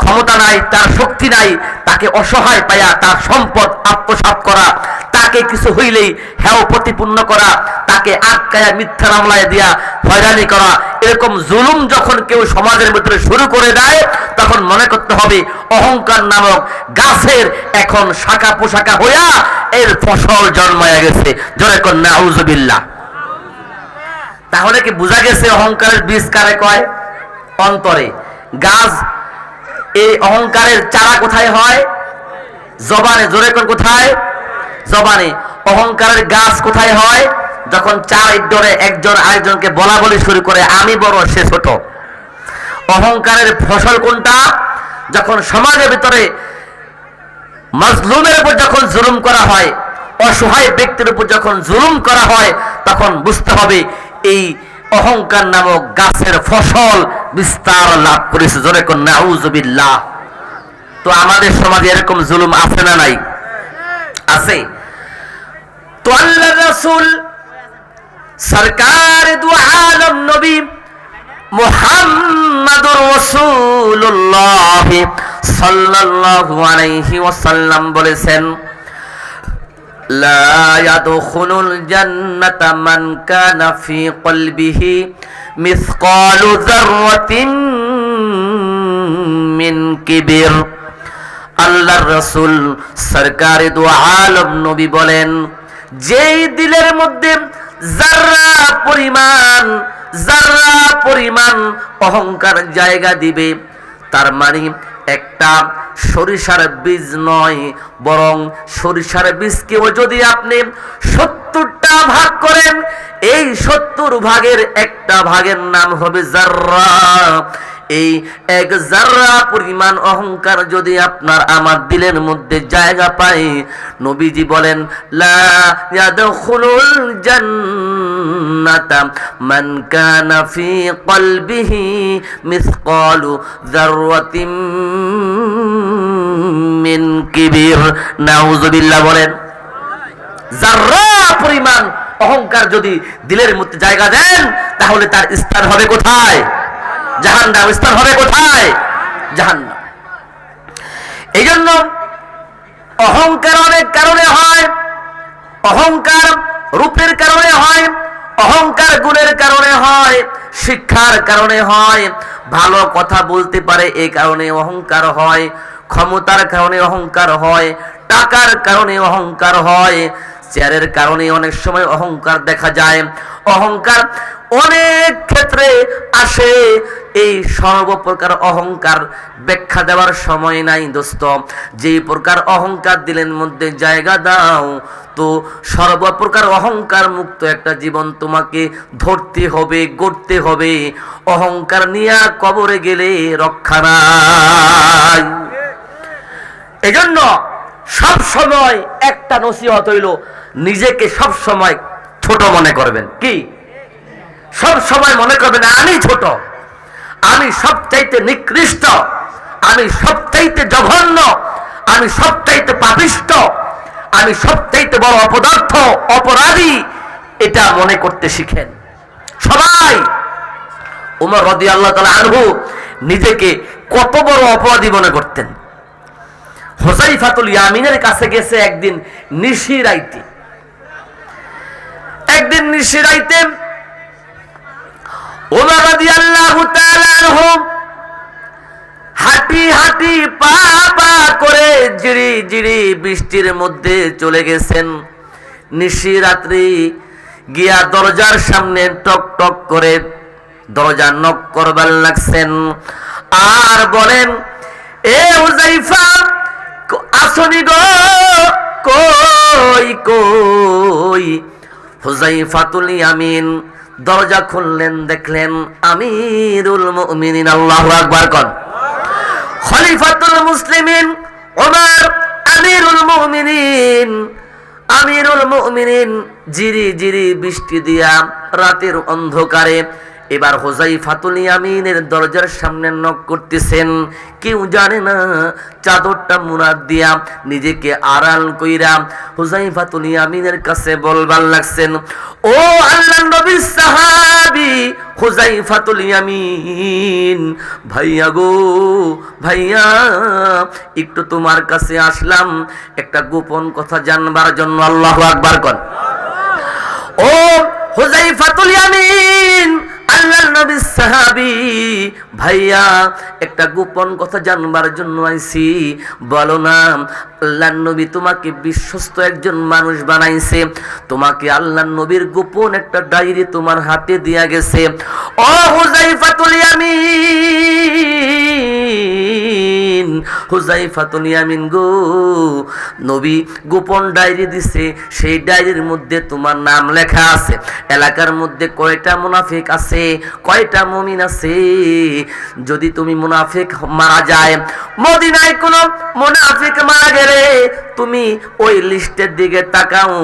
ক্ষমতা নাই, তার শক্তি নাই, তাকে অসহায় পায়া তার সম্পদ আত্মসাৎ করা, তাকে কিছু হইলেই হেয় প্রতিপূর্ণ করা, তাকে আটকায়া মিথ্যা মামলায় দিয়া হয়রানি করা, এরকম জুলুম যখন কেউ সমাজের ভিতরে শুরু করে দেয়, তখন মনে করতে হবে অহংকার নামক গাছের এখন শাখা পোশাখা হইয়া এর ফসল জন্মায়া গেছে। জোরে কর নাউজুবিল্লাহ। তাহলে কি বোঝা গেছে অহংকারের বীজ কারে কয়? অন্তরে। গাছ, এই অহংকারের চারা কোথায় হয়? জবানে। জোরে কোন কোথায়? জবানে। অহংকারের গাছ কোথায় হয়? যখন চার ডরে একজন আরেকজনকে বলা বলি শুরু করে, আমি বড় সে ছোট। অহংকারের ফসল কোনটা? যখন সমাজের ভিতরে মাজলুমের উপর যখন জুলুম করা হয়, অসহায় ব্যক্তির উপর যখন জুলুম করা হয়, তখন বুঝতে হবে এই অহংকার নামক গাছের ফসল বিস্তার লাভ করেছে। জোরে কোন নাউজুবিল্লাহ। তো আমাদের সমাজে এরকম জুলুম আছে না নাই? আছে। তো আল্লাহ রাসূল সরকার দু আলম নবী মুহাম্মাদুর রাসূলুল্লাহ সাল্লাল্লাহু আলাইহি ওয়াসাল্লাম বলেছেন, লা ইয়াদখুলুল জান্নাতা মান কানা ফি কলবিহি মিসকালু যাররাতিন মিন কিবির। আল্লাহর রাসূল সরকারে দু আলম নবী বলেন, যেই দিলের মধ্যে যারা পরিমাণ অহংকার জায়গা দিবে, তার মানে একটা সরিষার বীজ নয়, বরং সরিষার বীজকেও যদি আপনি 70টা ভাগ করেন, এই 70 ভাগের একটা ভাগের নাম হবে যাররা। এই এক যাররা পরিমাণ অহংকার যদি আপনার আমার দিলের মধ্যে জায়গা পায়, নবীজি বলেন, লা ইয়াদখুলুল জান্নাতা মান কানা ফি কলবিহি মিসকালু যাররাতিন মিন কিবির। নাউযুবিল্লাহ বলেন। যাররা পরিমাণ অহংকার যদি দিলের মধ্যে জায়গা দেন, তাহলে তার স্থান হবে কোথায়? জাহান্নাম। স্থান হবে কোথায়? জাহান্নাম। এই জন্য অহংকার অনেক কারণে হয়। অহংকার রূপের কারণে হয়, অহংকার গুণের কারণে হয়, শিক্ষার কারণে হয়, ভালো কথা বলতে পারে এই কারণে অহংকার হয়, ক্ষমতার কারণে অহংকার হয়, টাকার কারণে অহংকার হয়, চেয়ারের কারণে অনেক সময় অহংকার দেখা যায়। অহংকার অনেক ক্ষেত্রে আসে। এই সর্বপ্রকার অহংকার ব্যাখ্যা দেওয়ার সময় নাই দোস্ত। যেই প্রকার অহংকার দিলের মধ্যে জায়গা দাও, তো সর্বপ্রকার অহংকার মুক্ত একটা জীবন তোমাকে ধরতে হবে, গড়তে হবে। অহংকার নিয়ে কবরে গেলে রক্ষা নাই। এজন্য সব সময় একটা নসিহত হইল, নিজেকে সব সময় ছোট মনে করবেন। কি? সব সময় মনে করবেন আমি ছোট, আমি সবচাইতে নিকৃষ্ট, আমি সবচাইতে জঘন্য, আমি সবচাইতে পাপিষ্ট, আমি সবচাইতে বড় অপদার্থ, অপরাধী। এটা মনে করতে শিখেন সবাই। ওমর রাদিয়াল্লাহু তাআলা আনহু নিজেকে কত বড় অপরাধী মনে করতেন। হুযায়ফাতুল ইয়ামিনের কাছে গেছে একদিন নিশিরাইতে। ওমর রাদিয়াল্লাহু তাআলা আনহু হাঁটি হাঁটি পা পা করে জিরি জিরি বৃষ্টির মধ্যে চলে গেছেন। নিশিরাত্রি গিয়া দরজার সামনে টক টক করে দরজা নক করবার লাগছেন, আর বলেন, এ হুযায়ফা আসনি গো, কই কই। হুযায়ফাতুল ইয়ামিন দরজা খুললেন, দেখলেন আমিরুল মুমিনিন, আল্লাহু আকবার কোন, খলিফাতুল মুসলিমিন ওমর, আমিরুল মুমিনিন জিরি জিরি বৃষ্টি দিয়া রাতের অন্ধকারে এবার হুযায়ফাতুল ইয়ামিনের দরজার সামনে নক করতেছেন। কেউ জানে না, চাদরটা মুরাদ দিয়া নিজেকে আড়াল কইরা হুযায়ফাতুল ইয়ামিনের কাছে বলবার লাগছেন, ও আল্লাহর নবীর সাহাবী হুযায়ফাতুল ইয়ামিন, ভাইয়া গো ভাইয়া, একটু তোমার কাছে আসলাম একটা গোপন কথা জানবার জন্য। আল্লাহু আকবার কোন। ও হুযায়ফাতুল ইয়ামিন, আল্লাহর নবীর সাহাবী, ভাইয়া একটা গোপন কথা জানবার জন্য আইছি, বলো না। আল্লাহর নবী তোমাকে বিশ্বস্ত একজন মানুষ বানাইছে, তোমাকে আল্লাহর নবীর গোপন একটা ডায়েরি তোমার হাতে দিয়া গেছে। ও হুযায়ফাতুল ইয়ামিন, হুযায়ফাতুল ইয়ামিন গো, নবী গোপন ডায়েরি দিছে, সেই ডায়েরির মধ্যে তোমার নাম লেখা আছে। এলাকার মধ্যে কয়টা মুনাফিক আছে, কয়টা মুমিন আছে। যদি তুমি মুনাফিক মারা যায়, মদিনায় কোনো মুনাফিক মারা গেলে তুমি ওই লিস্টের দিকে তাকাও,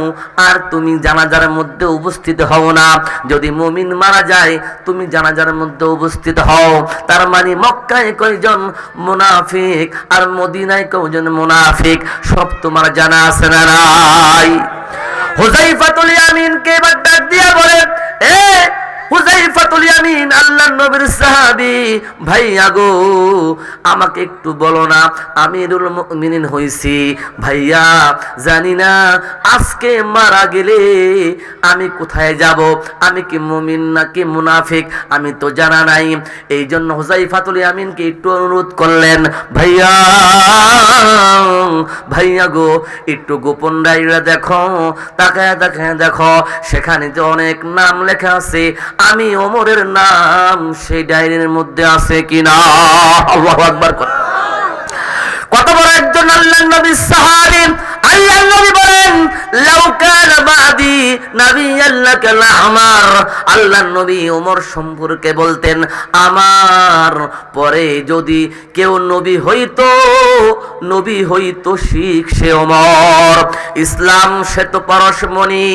আর তুমি জানাজার মধ্যে উপস্থিত হও না। যদি মুমিন মারা যায়, তুমি জানাজার মধ্যে উপস্থিত হও। তার মানে মক্কায় কয়জন মুনাফিক মুনাফিক আর মদিনায় কয়জন মুনাফিক সব তোমার জানা আছে না নাই? হুযায়ফাতুল ইয়ামিনকে এবার ডাক দিয়া বলে, এ হুযায়ফাতুল ইয়ামিন, আল্লাহর নবীর সাহাবী, ভাইয়া গো আমাকে একটু বলো না, আমিরুল মুমিনিন হইছি ভাইয়া, জানি না আজকে মারা গেলে আমি কোথায় যাব, আমি কি মুমিন নাকি মুনাফিক আমি তো জানা নাই। এই জন্য হুযায়ফাতুল ইয়ামিনকে একটু অনুরোধ করলেন, ভাইয়া ভাইয়া গো একটু গোপন ডায়েরিটা দেখো, তাকায় তাকায় দেখো, সেখানে যে অনেক নাম লেখা আছে, আমি ওমরের নাম সেই ডায়েরির মধ্যে আছে কিনা। আল্লাহু আকবার। কত বড় একজন আল্লাহর নবীর সাহাবী। আল্লাহর নবী বলেন, লাউ কানা বাদি নাবিয়ান লাকানা আমার। আল্লাহর নবী ওমর সম্পর্কে বলতেন, আমার পরে যদি কেউ নবী হইতো শিখ সে ওমর। ইসলাম সে তো পরশমণি,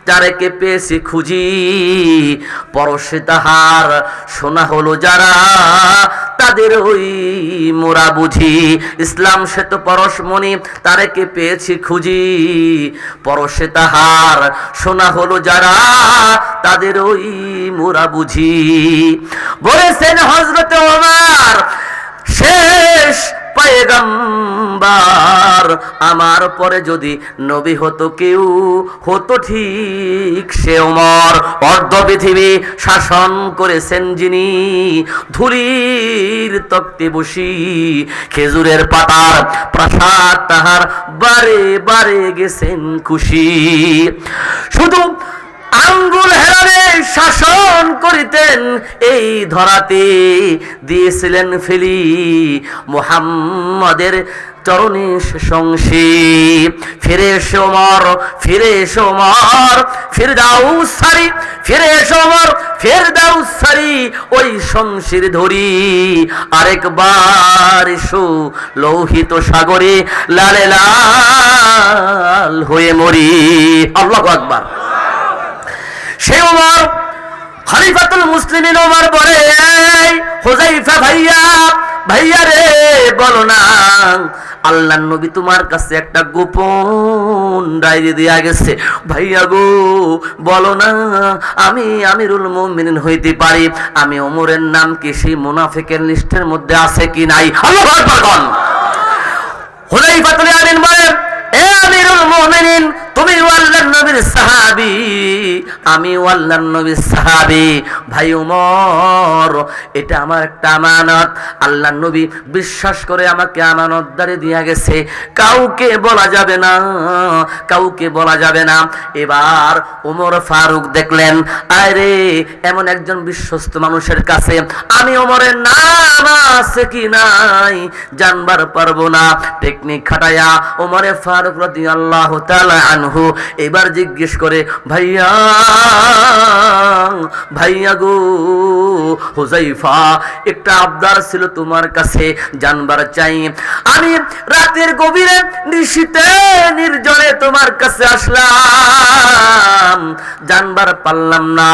যারেকে পেয়েছি খুঁজি, পরশে তাহার শোনা হলো যারা, তাদের ওই মোরা বুঝি। ইসলাম সে তো পরশমণি, তারেকে পেয়েছি খুঁজি, পরশে তাহার শোনা হলো যারা, তাদের ওই মোরা বুঝি। বলেছেন হযরত ওমর, শেষ পয়গম্বর, আমার পরে যদি নবী হতো কেউ, হতো ঠিক সে ওমর। অর্ধ পৃথিবী শাসন করেছেন যিনি, ধুলির তক্তে বসি, খেজুরের পাতার প্রাসাদ তাহার বারে বারে গেছেন খুশি। শুধু আঙ্গুল হেলানে শাসন করিতেন এই ধরাতে, দিয়েছিলেন ফেলি মুহাম্মাদের চরণে সংসি। ফিরে এসো ওমর, ফিরে এসো ওমর, ফিরদাউস ছাড়ি, ফিরে এসো ওমর, ফিরদাউস ছাড়ি, ওই সংসির ধরি, আরেকবার এসো লোহিত সাগরে, লালে লাল হয়ে মরি। আল্লাহু আকবার। সে ওমর খলিফাতুল মুসলিমিন ওমর বলে, হুযায়ফা ভাইয়া, ভাইয়া রে বলো না, আল্লাহর নবী তোমার কাছে একটা গোপন ডায়েরি দেয়া গেছে, ভাইয়া গো বলো না, আমি আমিরুল মুমিনিন হইতে পারি, আমি ওমরের নাম কি সেই মুনাফিকের লিস্টের মধ্যে আছে কি নাই? আল্লাহু আকবার। হুযায়ফাতুল ইয়ামিন বলেন, এ আমিরুল মুমিনিন, তুমি আল্লাহর নবীর সাহাবী, আমি আল্লাহর নবীর সাহাবী, ভাই ওমর এটা আমার একটা আমানত, আল্লাহর নবী বিশ্বাস করে আমাকে আমানতদারি দিয়া গেছে, কাউকে বলা যাবে না, কাউকে বলা যাবে না। এবার ওমর ফারুক দেখলেন, আরে এমন একজন বিশ্বস্ত মানুষের কাছে আমি ওমরের নাম আছে কি নাই জানবার পারবো না। টেকনিক খাটায়া ওমরে ফারুক রাদিয়াল্লাহু তাআলা আনহু এবার জিজ্ঞেস করে, ভাইয়া ভাইয়া গো হুযায়ফা, একটা আবদার ছিল তোমার কাছে, জানবার চাই। আমি রাতের গভীরে নিশীতে নির্জনে তোমার কাছে আসলাম, জানবার পারলাম না,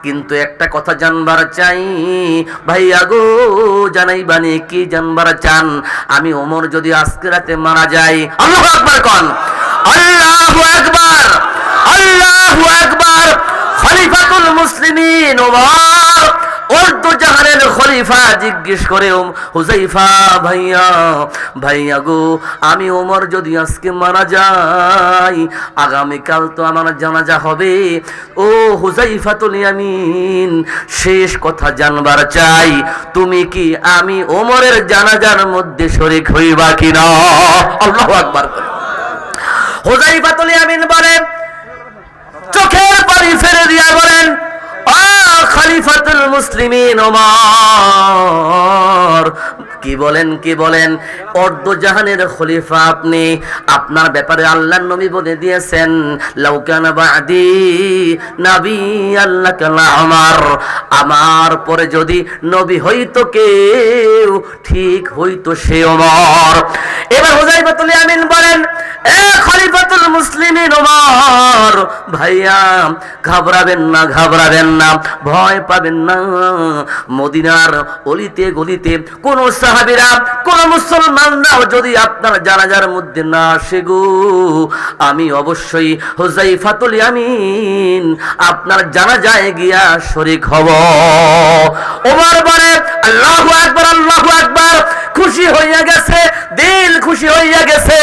কিন্তু একটা কথা জানবার চাই ভাইয়া গো, জানাইবানি কি জানবার চান? আমি ওমর যদি আজকে রাতে মারা যাই, আল্লাহু আকবার কোন, আল্লাহু আকবার, আল্লাহু আকবার। খলিফাতুল মুসলিমিন ওমর, উর্দু জাহানের খলিফা জিজ্ঞেস করে, হুযায়ফা ভাইয়া, ভাইয়া গো আমি ওমর যদি আজকে মারা যাই, আগামীকাল তো আমার জানাজা হবে, ও হুযায়ফাতুল ইয়ামিন শেষ কথা জানবার চাই, তুমি কি আমি ওমরের জানাজার মধ্যে শরীক হইবা কিনা? আল্লাহু আকবার। হুযায়ফাতুল ইয়ামিন বলেন, চোখের পানি ফেলে দিয়া বলেন, খলিফাতুল মুসলিমিন ওমর, কি বলেন কি বলেন, অর্ধ জাহানের খলিফা আপনি, আপনার ব্যাপারে আল্লাহর নবী বলে দিয়েছেন, লাউ কানা বাদি নাবিয়ান লাকানা ওমর, আমার পরে যদি নবী হইতো কেউ, ঠিক হইতো সে ওমর। এবার হুযায়ফাতুল ইয়ামিন বলেন, এ খলিফাতুল মুসলিমিন ওমর, ভাইয়া ঘাবড়াবেন না, ঘাবড়াবেন না, ভয় পাবেন না। মদিনার অলিতে গলিতে কোন সাহাবীরা, কোন মুসলমানরাও যদি আপনার জানাজার মধ্যে না আসে গো, আমি অবশ্যই হুযায়ফাতুল ইয়ামিন আপনার জানাজায় গিয়া শরীক হব। ওমর বলে আল্লাহু আকবার, আল্লাহু আকবার। খুশি হইয়া গেছে, দিল খুশি হইয়া গেছে,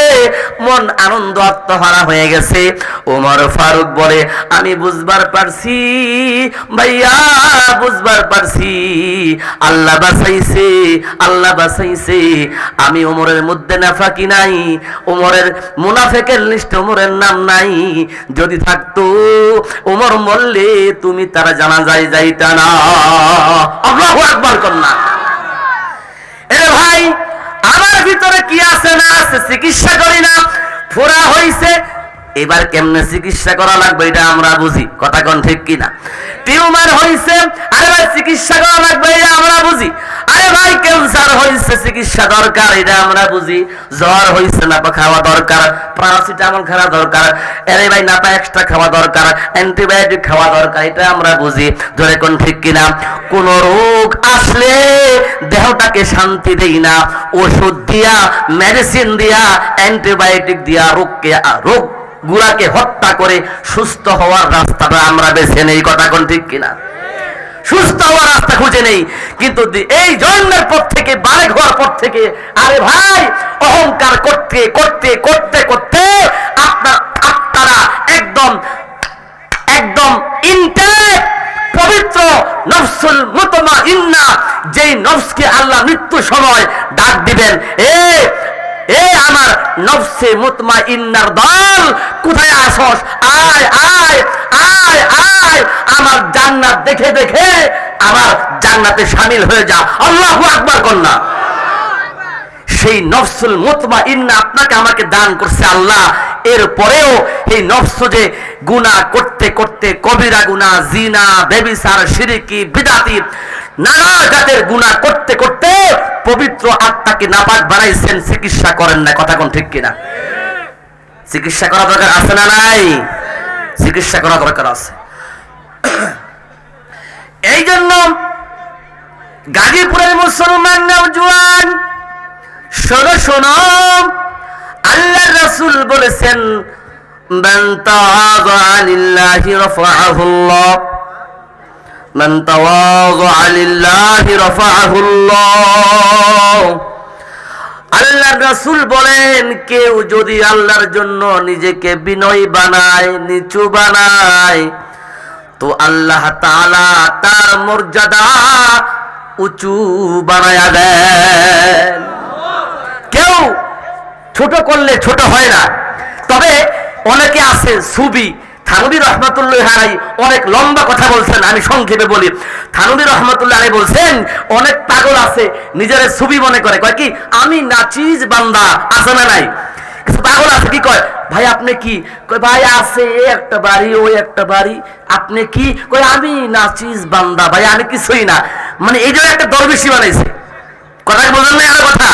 মন আনন্দ আত্মহারা হয়ে গেছে। ওমর ফারুক বলে আমি বুঝবার পারছি ভাইয়া, বুঝবার পারছি, আল্লাহ বাঁচাইছে, আল্লাহ বাঁচাইছে। আমি ওমরের মধ্যে নাফাকি নাই, ওমরের মুনাফিকের লিস্টে ওমরের নাম নাই। যদি থাকতো ওমর মরলে তুমি তারা জানাজায় যাইতা না। আল্লাহু আকবার কন্যা। এ ভাই, আমার ভিতরে কি আছে না আছে চিকিৎসা করি না, ফোড়া হইছে, এবার কেমনে চিকিৎসা করা লাগবে এটা আমরা বুঝি, কথা কোন ঠিক কিনা? টিউমার হইছে, আরে ভাই চিকিৎসা করা লাগবে এটা আমরা বুঝি। আরে ভাই ক্যান্সার হইছে, চিকিৎসা দরকার এটা আমরা বুঝি। জ্বর হইছে, নাপা খাওয়া দরকার, প্যারাসিটামল খাওয়া দরকার, আরে ভাই নাপা এক্সট্রা খাওয়া দরকার, অ্যান্টিবায়োটিক খাওয়া দরকার, এটা আমরা বুঝি। ধরে কোন ঠিক কিনা? কোন রোগ আসলে দেহটাকে শান্তি দেই না, ওষুধ দিয়া, মেডিসিন দিয়া, অ্যান্টিবায়োটিক দিয়া রোগ গুলাকে হত্যা করে সুস্থ হওয়ার রাস্তাটা আমরা বেছে নেই, কথা কোন ঠিক কিনা? সুস্থ হওয়ার রাস্তা খুঁজে নেই। কিন্তু এই জন্মের পর থেকে, বারেক হওয়ার পর থেকে, আরে ভাই অহংকার করতে করতে করতে করতে আপনার আত্মারা একদম একদম ইনটেক পবিত্র নফসুল মুতমাইন্না, যেই নফসকে আল্লাহ মৃত্যু সময় ডাক দিবেন, এ আমার নফসে মুতমাইন্নার দল, কোথায় আসস? আয় আয় আয় আয়, আমার জান্নাত দেখে দেখে আমার জান্নাতে শামিল হয়ে যা। আল্লাহু আকবার কন্যা। সেই নফসুল মুতমাইন্না আপনাকে আমাকে দান করছে আল্লাহ। এরপরেও এই নফস যে গুনাহ করতে করতে, কবিরা গুনাহ, জিনা, ব্যভিচার, শিরকি, বিদআতি, নানা জাতের গুনাহ করতে করতে পবিত্র আত্মাকে নাপাক বানাইছেন, চিকিৎসা করেন না, কথা কোন ঠিক কিনা? চিকিৎসা করা দরকার আছে না নাই? চিকিৎসা করা দরকার আছে। এই জন্য গাজীপুরের মুসলমান নওজোয়ান শোনো শোনো, আল্লাহর রাসূল বলেছেন মান তাওয়াযা লিল্লাহি রাফাআহুল্লাহ, মান তাওয়াযা লিল্লাহি রাফাআহুল্লাহ। আল্লাহর রাসূল বলেন কেউ যদি আল্লাহর জন্য নিজেকে বিনয়ী বানায়, নিচু বানায়, তো আল্লাহ তাআলা তার মর্যাদা উঁচু বানায়া দেন। কেউ ছোট করলে ছোট হয় না। তবে অনেকে আছে সুবি, থানভী রহমাতুল্লাহ আলাইহি অনেক লম্বা কথা বলছেন, আমি সংক্ষেপে বলি। থানভী রহমাতুল্লাহ আলাইহি বলছেন অনেক পাগল আছে, নিজের সুবি মনে করে, কয় কি আমি নাচিজ বান্দা, আছে না নাই? কিছু পাগল আছে কি কয়, ভাই আপনি কি? কয় ভাই আছে এই একটা বাড়ি, ওই একটা বাড়ি। আপনি কি? কয় আমি নাচিজ বান্দা, ভাই আমি কিছুই না। মানে এই জন্য একটা দরবেশি বানাইছে, কথা বোঝেন না? আর কথা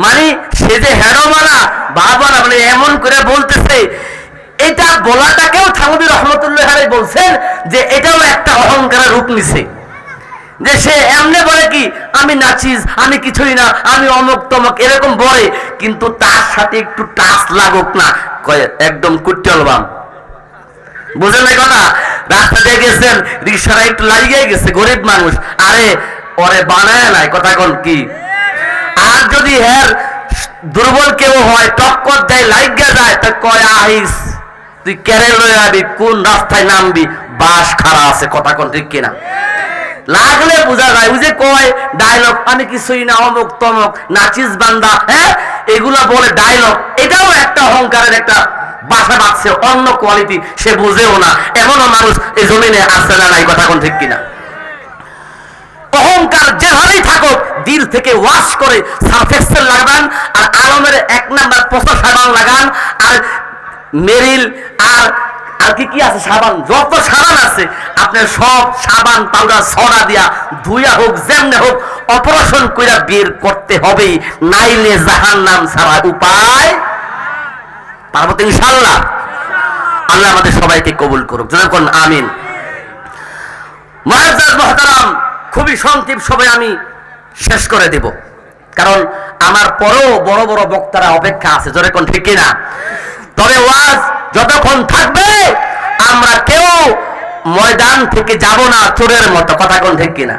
মানে সে যে হেরোমানা বাবারা, মানে এমন করে বলতেছে, এটা বলাটাকেও থানভী রহমাতুল্লাহ আলাইহি বলছেন যে এটাও একটা অহংকারের রূপ নিছে। যে সে এমনি বলে কি আমি নাচিজ, আমি কিছুই না, আমি অমুক তমক, এরকম বলে, কিন্তু তার সাথে একটু টাচ লাগুক না, কয় একদম কুট্টল বাম। বুঝেন না কথা? রাস্তা দিয়ে গেছেন, রিক্সাটা একটু লাগিয়ে গেছে, গরিব মানুষ, আরে ওরে বানায় নাই, কথা কোন কি? আর যদি হের দুর্বল কেউ হয়, টক্কর দেয়, লাইগা যায়, তা কয় আহিস তুই কেড়ে লয়ে যাবি, কোন রাস্তায় নামবি, বাস খাড়া আছে, কথা কোন ঠিক কিনা? লাগলে বোঝা যায়। ওই যে কয় ডায়লগ, আমি কিছুই না, অমুক তমক, নাচিস বান্দা, হ্যাঁ এগুলা বলে ডায়লগ, এটাও একটা অহংকারের একটা বাসা বাঁধছে, অন্য কোয়ালিটি, সে বুঝেও না। এমনও মানুষ এই জমিনে আসছে না নাই, কথা কোন ঠিক কিনা? অহংকার যেভাবেই থাকুক, দিল থেকে ওয়াশ করে সার্ফ এক্সেল লাগান, আর আলমের 1 নাম্বার পচা সাবান লাগান, আর মেরিল আর আর কি কি আছে সাবান, যত সাবান আছে আপনার সব সাবান পাউডার সোডা দিয়া ধুইয়া হোক, যেমনে হোক অপারেশন কইরা বের করতে হবে, নাইলে জাহান্নাম ছাড়া উপায়। পারবো তো ইনশাআল্লাহ? আল্লাহ আমাদের সবাইকে কবুল করুক, যখন আমিন। মুআজ্জাজ মুহতারাম, খুবই সংক্ষিপ্ত সময় আমি শেষ করে দেব, কারণ আমার পরেও বড় বড় বক্তারা অপেক্ষা আছে, জোরে কোন ঠিক কিনা? তবে ওয়াজ যতক্ষণ থাকবে আমরা কেউ ময়দান থেকে যাব না চোরের মতো, কথা কোন ঠিক কিনা?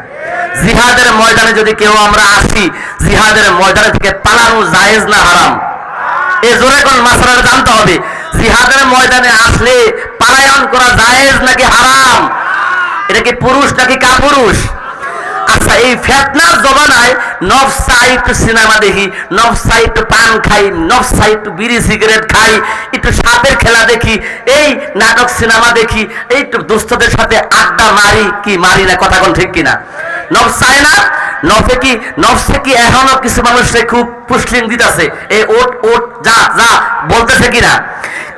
জিহাদের ময়দানে যদি কেউ আমরা আসি, জিহাদের ময়দানে থেকে পালানো জায়েজ না হারাম? এই জোরে কোন মাসআলা জানতে হবে। জিহাদের ময়দানে আসলে পালায়ন করা জায়েজ নাকি হারাম? এটা কি পুরুষ নাকি কাপুরুষ? আচ্ছা, এই ফিতনার জমানায় নফস চাই একটু সিনেমা দেখি, নফস চাই একটু পান খাই, নফস চাই একটু বিড়ি সিগারেট খাই, একটু সাপের খেলা দেখি, এই নাটক সিনেমা দেখি, এই একটু দোস্তদের সাথে আড্ডা মারি, কি মারি না, কথা কোন ঠিক কিনা? নফস চায় না? নফসে কি এখনো কিছু মানুষকে খুব পুষ্টিং দিতেছে, এই ওট ওট যা যা বলতেছে কিনা?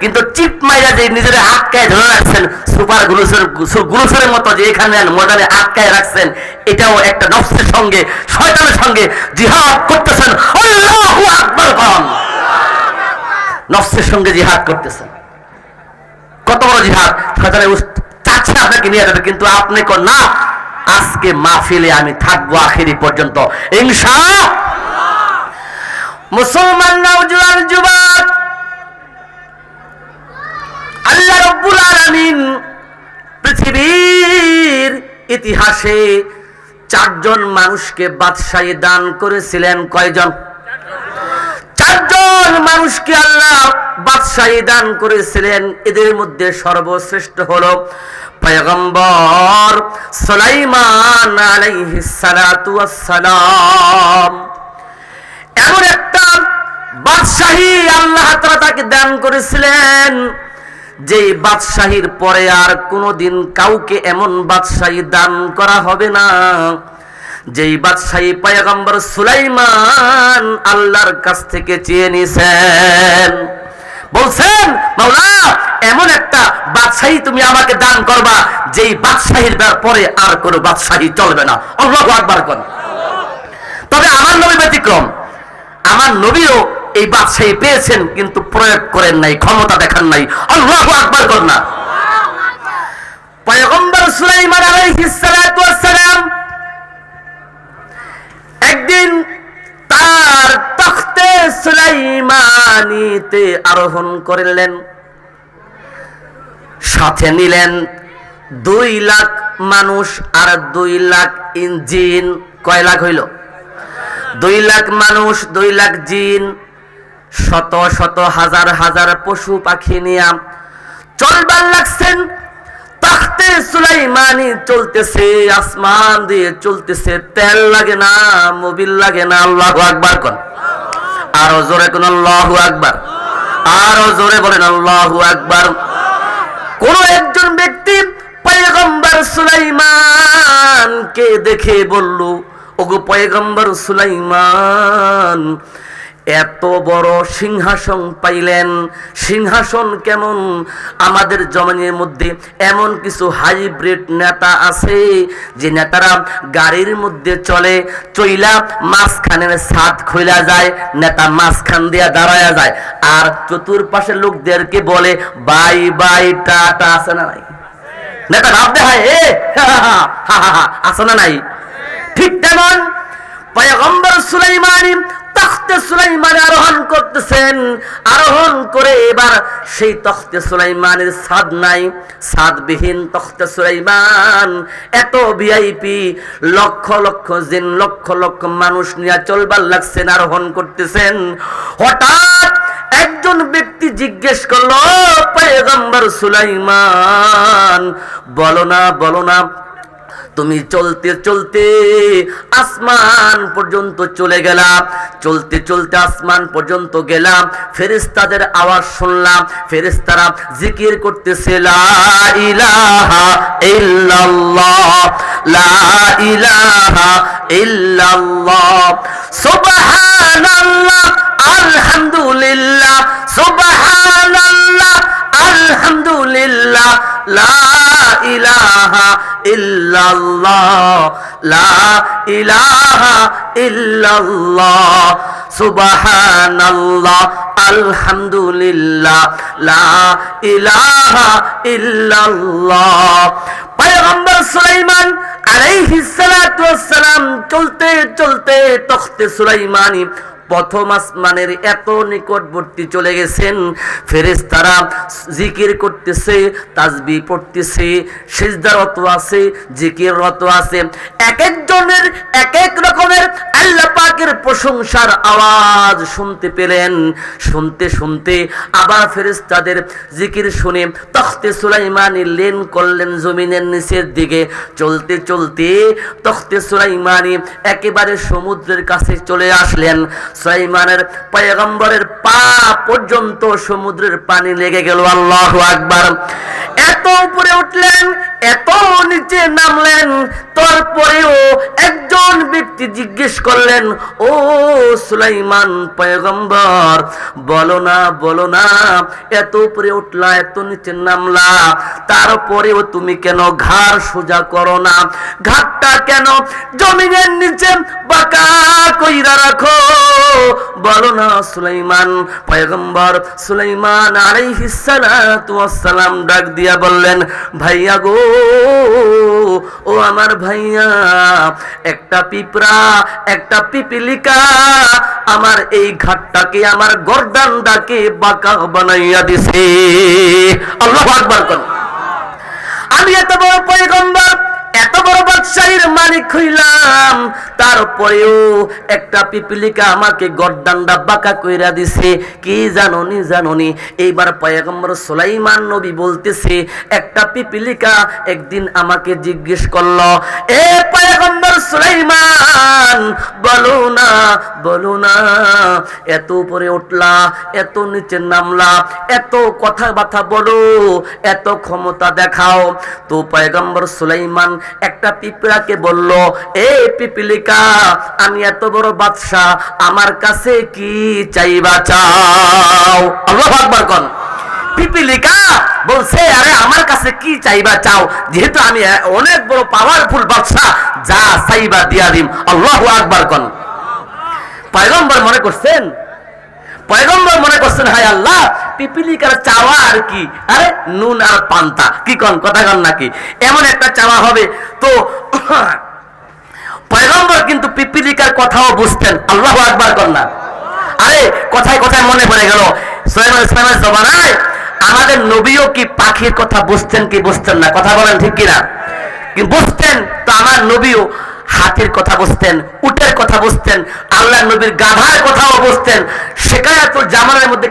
কিন্তু চিপ মাইরা যে নিজের আটকায় ধরে রাখছেন, সুপার গ্লুসের মতো যে এখানে ময়দানে আটকায় রাখছেন, এটাও একটা নফসের সঙ্গে, শয়তানের সঙ্গে জিহাদ করতেছেন। আল্লাহু আকবার বলেন। নফসের সঙ্গে জিহাদ করতেছেন, কত বড় জিহাদ! শয়তানের চাচ্ছে আপনাকে নিয়ে যাবে, কিন্তু আপনি কোন না, আজকে মাহফিলে আমি থাকবো আখেরি পর্যন্ত ইনশাআল্লাহ। মুসলমান নওজোয়ান যুবক, আল্লাহ রাব্বুল আলামিন পৃথিবীর ইতিহাসে 4 জন মানুষকে বাদশাহী দান করেছিলেন। কয়জন? 4 জন মানুষকে আল্লাহ বাদশাহী দান করেছিলেন। এদের মধ্যে সর্বশ্রেষ্ঠ হলো পয়গম্বর সুলাইমান আলাইহিস সালাতু ওয়াস সালাম। এমন একটা বাদশাহী আল্লাহ তাআলা তাকে দান করেছিলেন, যে বাদশাহীর পরে আর কোনোদিন কাউকে এমন বাদশাহী দান করা হবে না, যেই বাদশাহী পয়গম্বর সুলাইমান আল্লাহর কাছ থেকে চেয়ে নিয়েছেন। বলছেন, মাওলা এমন একটা বাদশাহী তুমি আমাকে দান করবা, যেই বাদশাহীর পরে আর কোনো বাদশাহী চলবে না। আল্লাহু আকবার কোন। তবে আমার নবী ব্যতিক্রম, আমার নবীও এই বাদশাহী পেয়েছেন, কিন্তু প্রয়োগ করেন নাই, ক্ষমতা দেখান নাই। আল্লাহু আকবার কোন না। পয়গম্বর সুলাইমান আলাইহিস সালাতু ওয়াস সালাম একদিন তার তখতে সুলাইমানিতে আরোহণ করলেন, সাথে নিলেন 2 লাখ মানুষ আর 2 লাখ জিন। কয় লাখ হইল? 2 লাখ মানুষ, 2 লাখ জিন, শত শত হাজার হাজার পশু পাখি নিয়ে চলবার লাগছেন। তখতে সুলাইমানি চলতেছে, আসমান দিয়ে চলতেছে, তেল লাগে না, মোবিল লাগে না। আল্লাহু আকবার কোন। আরো জোরে কোন আল্লাহু আকবার, আরো জোরে বলেন আল্লাহু আকবার। কোন একজন ব্যক্তি পয়গম্বর সুলাইমানকে দেখে বলল, ওগো পয়গম্বর সুলাইমান, এত বড় সিংহাসন পাইলেন, সিংহাসন কেমন? আমাদের জমানের মধ্যে এমন কিছু হাইব্রিড নেতা আছে, যে নেতারা গাড়ির মধ্যে চলে, চইলা মাঝখানের ছাদ খুইলা যায়, নেতা মাঝখান দিয়া দাঁড়ায়া যায়, আর চতুর্পাশে লোকদেরকে বলে বাই বাই টাটা। আছে না নাই? নেতা ভাব দেখায়, আছে না নাই? ঠিক তেমন পয়গম্বর সুলাইমানি তখতে সুলাইমান আরোহণ করতেছেন। আরোহণ করে এবার সেই তখতে সুলাইমানের ছাদ নাই, ছাদবিহীন তখতে সুলাইমান, এত ভিআইপি, লক্ষ লক্ষ জিন, লক্ষ লক্ষ মানুষ নিয়ে চলবার লাগছেন, আরোহণ করতেছেন। হঠাৎ একজন ব্যক্তি জিজ্ঞেস করলো, পয়গম্বর সুলাইমান, বলো না বলো না, তুমি চলতে চলতে আসমান পর্যন্ত চলে গেলাম, চলতে চলতে আসমান পর্যন্ত গেলাম, ফেরেশতাদের আওয়াজ শুনলাম, ফেরেশতারা জিকির করতেছে, লা ইলাহা ইল্লাল্লাহ, লা ইলাহা ইল্লাল্লাহ, সুবহানাল্লাহ, আলহামদুলিল্লাহ, সুবহানাল্লাহ, আলহামদুলিল্লাহ, লা ইলাহা ইল্লাল্লাহ, লা ইলাহা ইল্লাল্লাহ, সুবহানাল্লাহ, আলহামদুলিল্লাহ, লা ইলাহা ইল্লাল্লাহ। পয়গম্বর সুলাইমান আলাইহিস সালাতু ওয়াস সালাম চলতে চলতে তখতে সুলাইমানি প্রথম আসমানের এত নিকটবর্তী চলে গেছেন, ফেরেশতারা জিকির করতেছে, তাসবিহ পড়তেছে, সিজদারত আছে, জিকিররত আছে। এক একজনের এক এক রকমের আল্লাহ পাকের প্রশংসার আওয়াজ শুনতে পেলেন। শুনতে শুনতে আবার ফেরেশতাদের জিকির শুনে তখতে সুলাইমানি লেন করলেন জমিনের নিচের দিকে। চলতে চলতে তখতে সুলাইমানি একেবারে সমুদ্রের কাছে চলে আসলেন। সুলাইমানের পয়গম্বরের পা পর্যন্ত সমুদ্রের পানি লেগে গেল। আল্লাহু আকবার। এত উপরে উঠলেন, এত নিচে নামলেন, তারপরেও একজন ব্যক্তি জিজ্ঞেস করলেন, ও সুলাইমান পয়গম্বর, বলো না বলো না, এত উপরে উঠলা, এত নিচে নামলা, তারপরেও তুমি কেন ঘাড় সোজা করো না? ঘাটটা কেন জমিনের নিচে বাঁকা কইরা রাখো? বলো না সুলাইমান। পয়গম্বর সুলাইমান আলাইহিস সালাতু ওয়াস সালাম ডাক দিয়া বললেন, ভাইয়া গো, ও আমার ভাইয়া, একটা পিঁপড়া, একটা পিপিলিকা আমার এই ঘাটটাকে, আমার গর্দানটাকে বাঁকা বানাইয়া দিছে। আল্লাহু আকবার কোন। আমি এত বড় পয়গম্বর, এত বড় বাদশাহীর মালিক হইলাম, তারপরেও একটা পিপিলিকা আমাকে গর্দানটা বাঁকা কইরা দিছে। কি জানোনি জানোনি? এইবার পয়গম্বর সুলাইমান নবী বলতেছে, একটা পিপিলিকা একদিন আমাকে জিজ্ঞেস করলো, এ পয়গম্বর সুলাইমান, বলো না বলো না, এত উপরে উঠলা, এত নিচে নামলা, এত কথাবার্তা বলো, এত ক্ষমতা দেখাও। তো পয়গম্বর সুলাইমান একটা পিঁপড়াকে বলল, এ পিপিলিকা, আমি এত বড় বাদশাহ, আমার কাছে কি চাইবা চাও? আল্লাহু আকবার কোন। পিপিলিকা বলছে, আরে আমার কাছে কি চাইবা চাও, যেহেতু আমি অনেক বড় পাওয়ারফুল বাদশাহ, যা চাইবা দিয়া দিম। আল্লাহু আকবার কোন। পয়গম্বর মনে করছেন, পয়গম্বর মনে করছেন, হায় আল্লাহ, পিপিলিকার চাওয়া আর কি, আরে নুন আর পান্তা, কি কন, কথা কন নাকি, এমন একটা চাওয়া হবে। তো পয়গম্বর কিন্তু পিপিলিকার কথাও বুঝতেন। আল্লাহু আকবার কন না। আরে কথায় কথায় মনে পড়ে গেল, সুলাইমান ইসলামের জমানায় আমাদের নবীও কি পাখির কথা বুঝতেন কি বুঝতেন না? কথা বলেন ঠিক কিনা? কি বুঝতেন? তো আমার নবীও হাতির কথা বুঝতেন, উটের কথা বুঝতেন, আল্লাহ নবীর গাধার কথাও বুঝতেন। শেখায়াতুল জামানের মধ্যে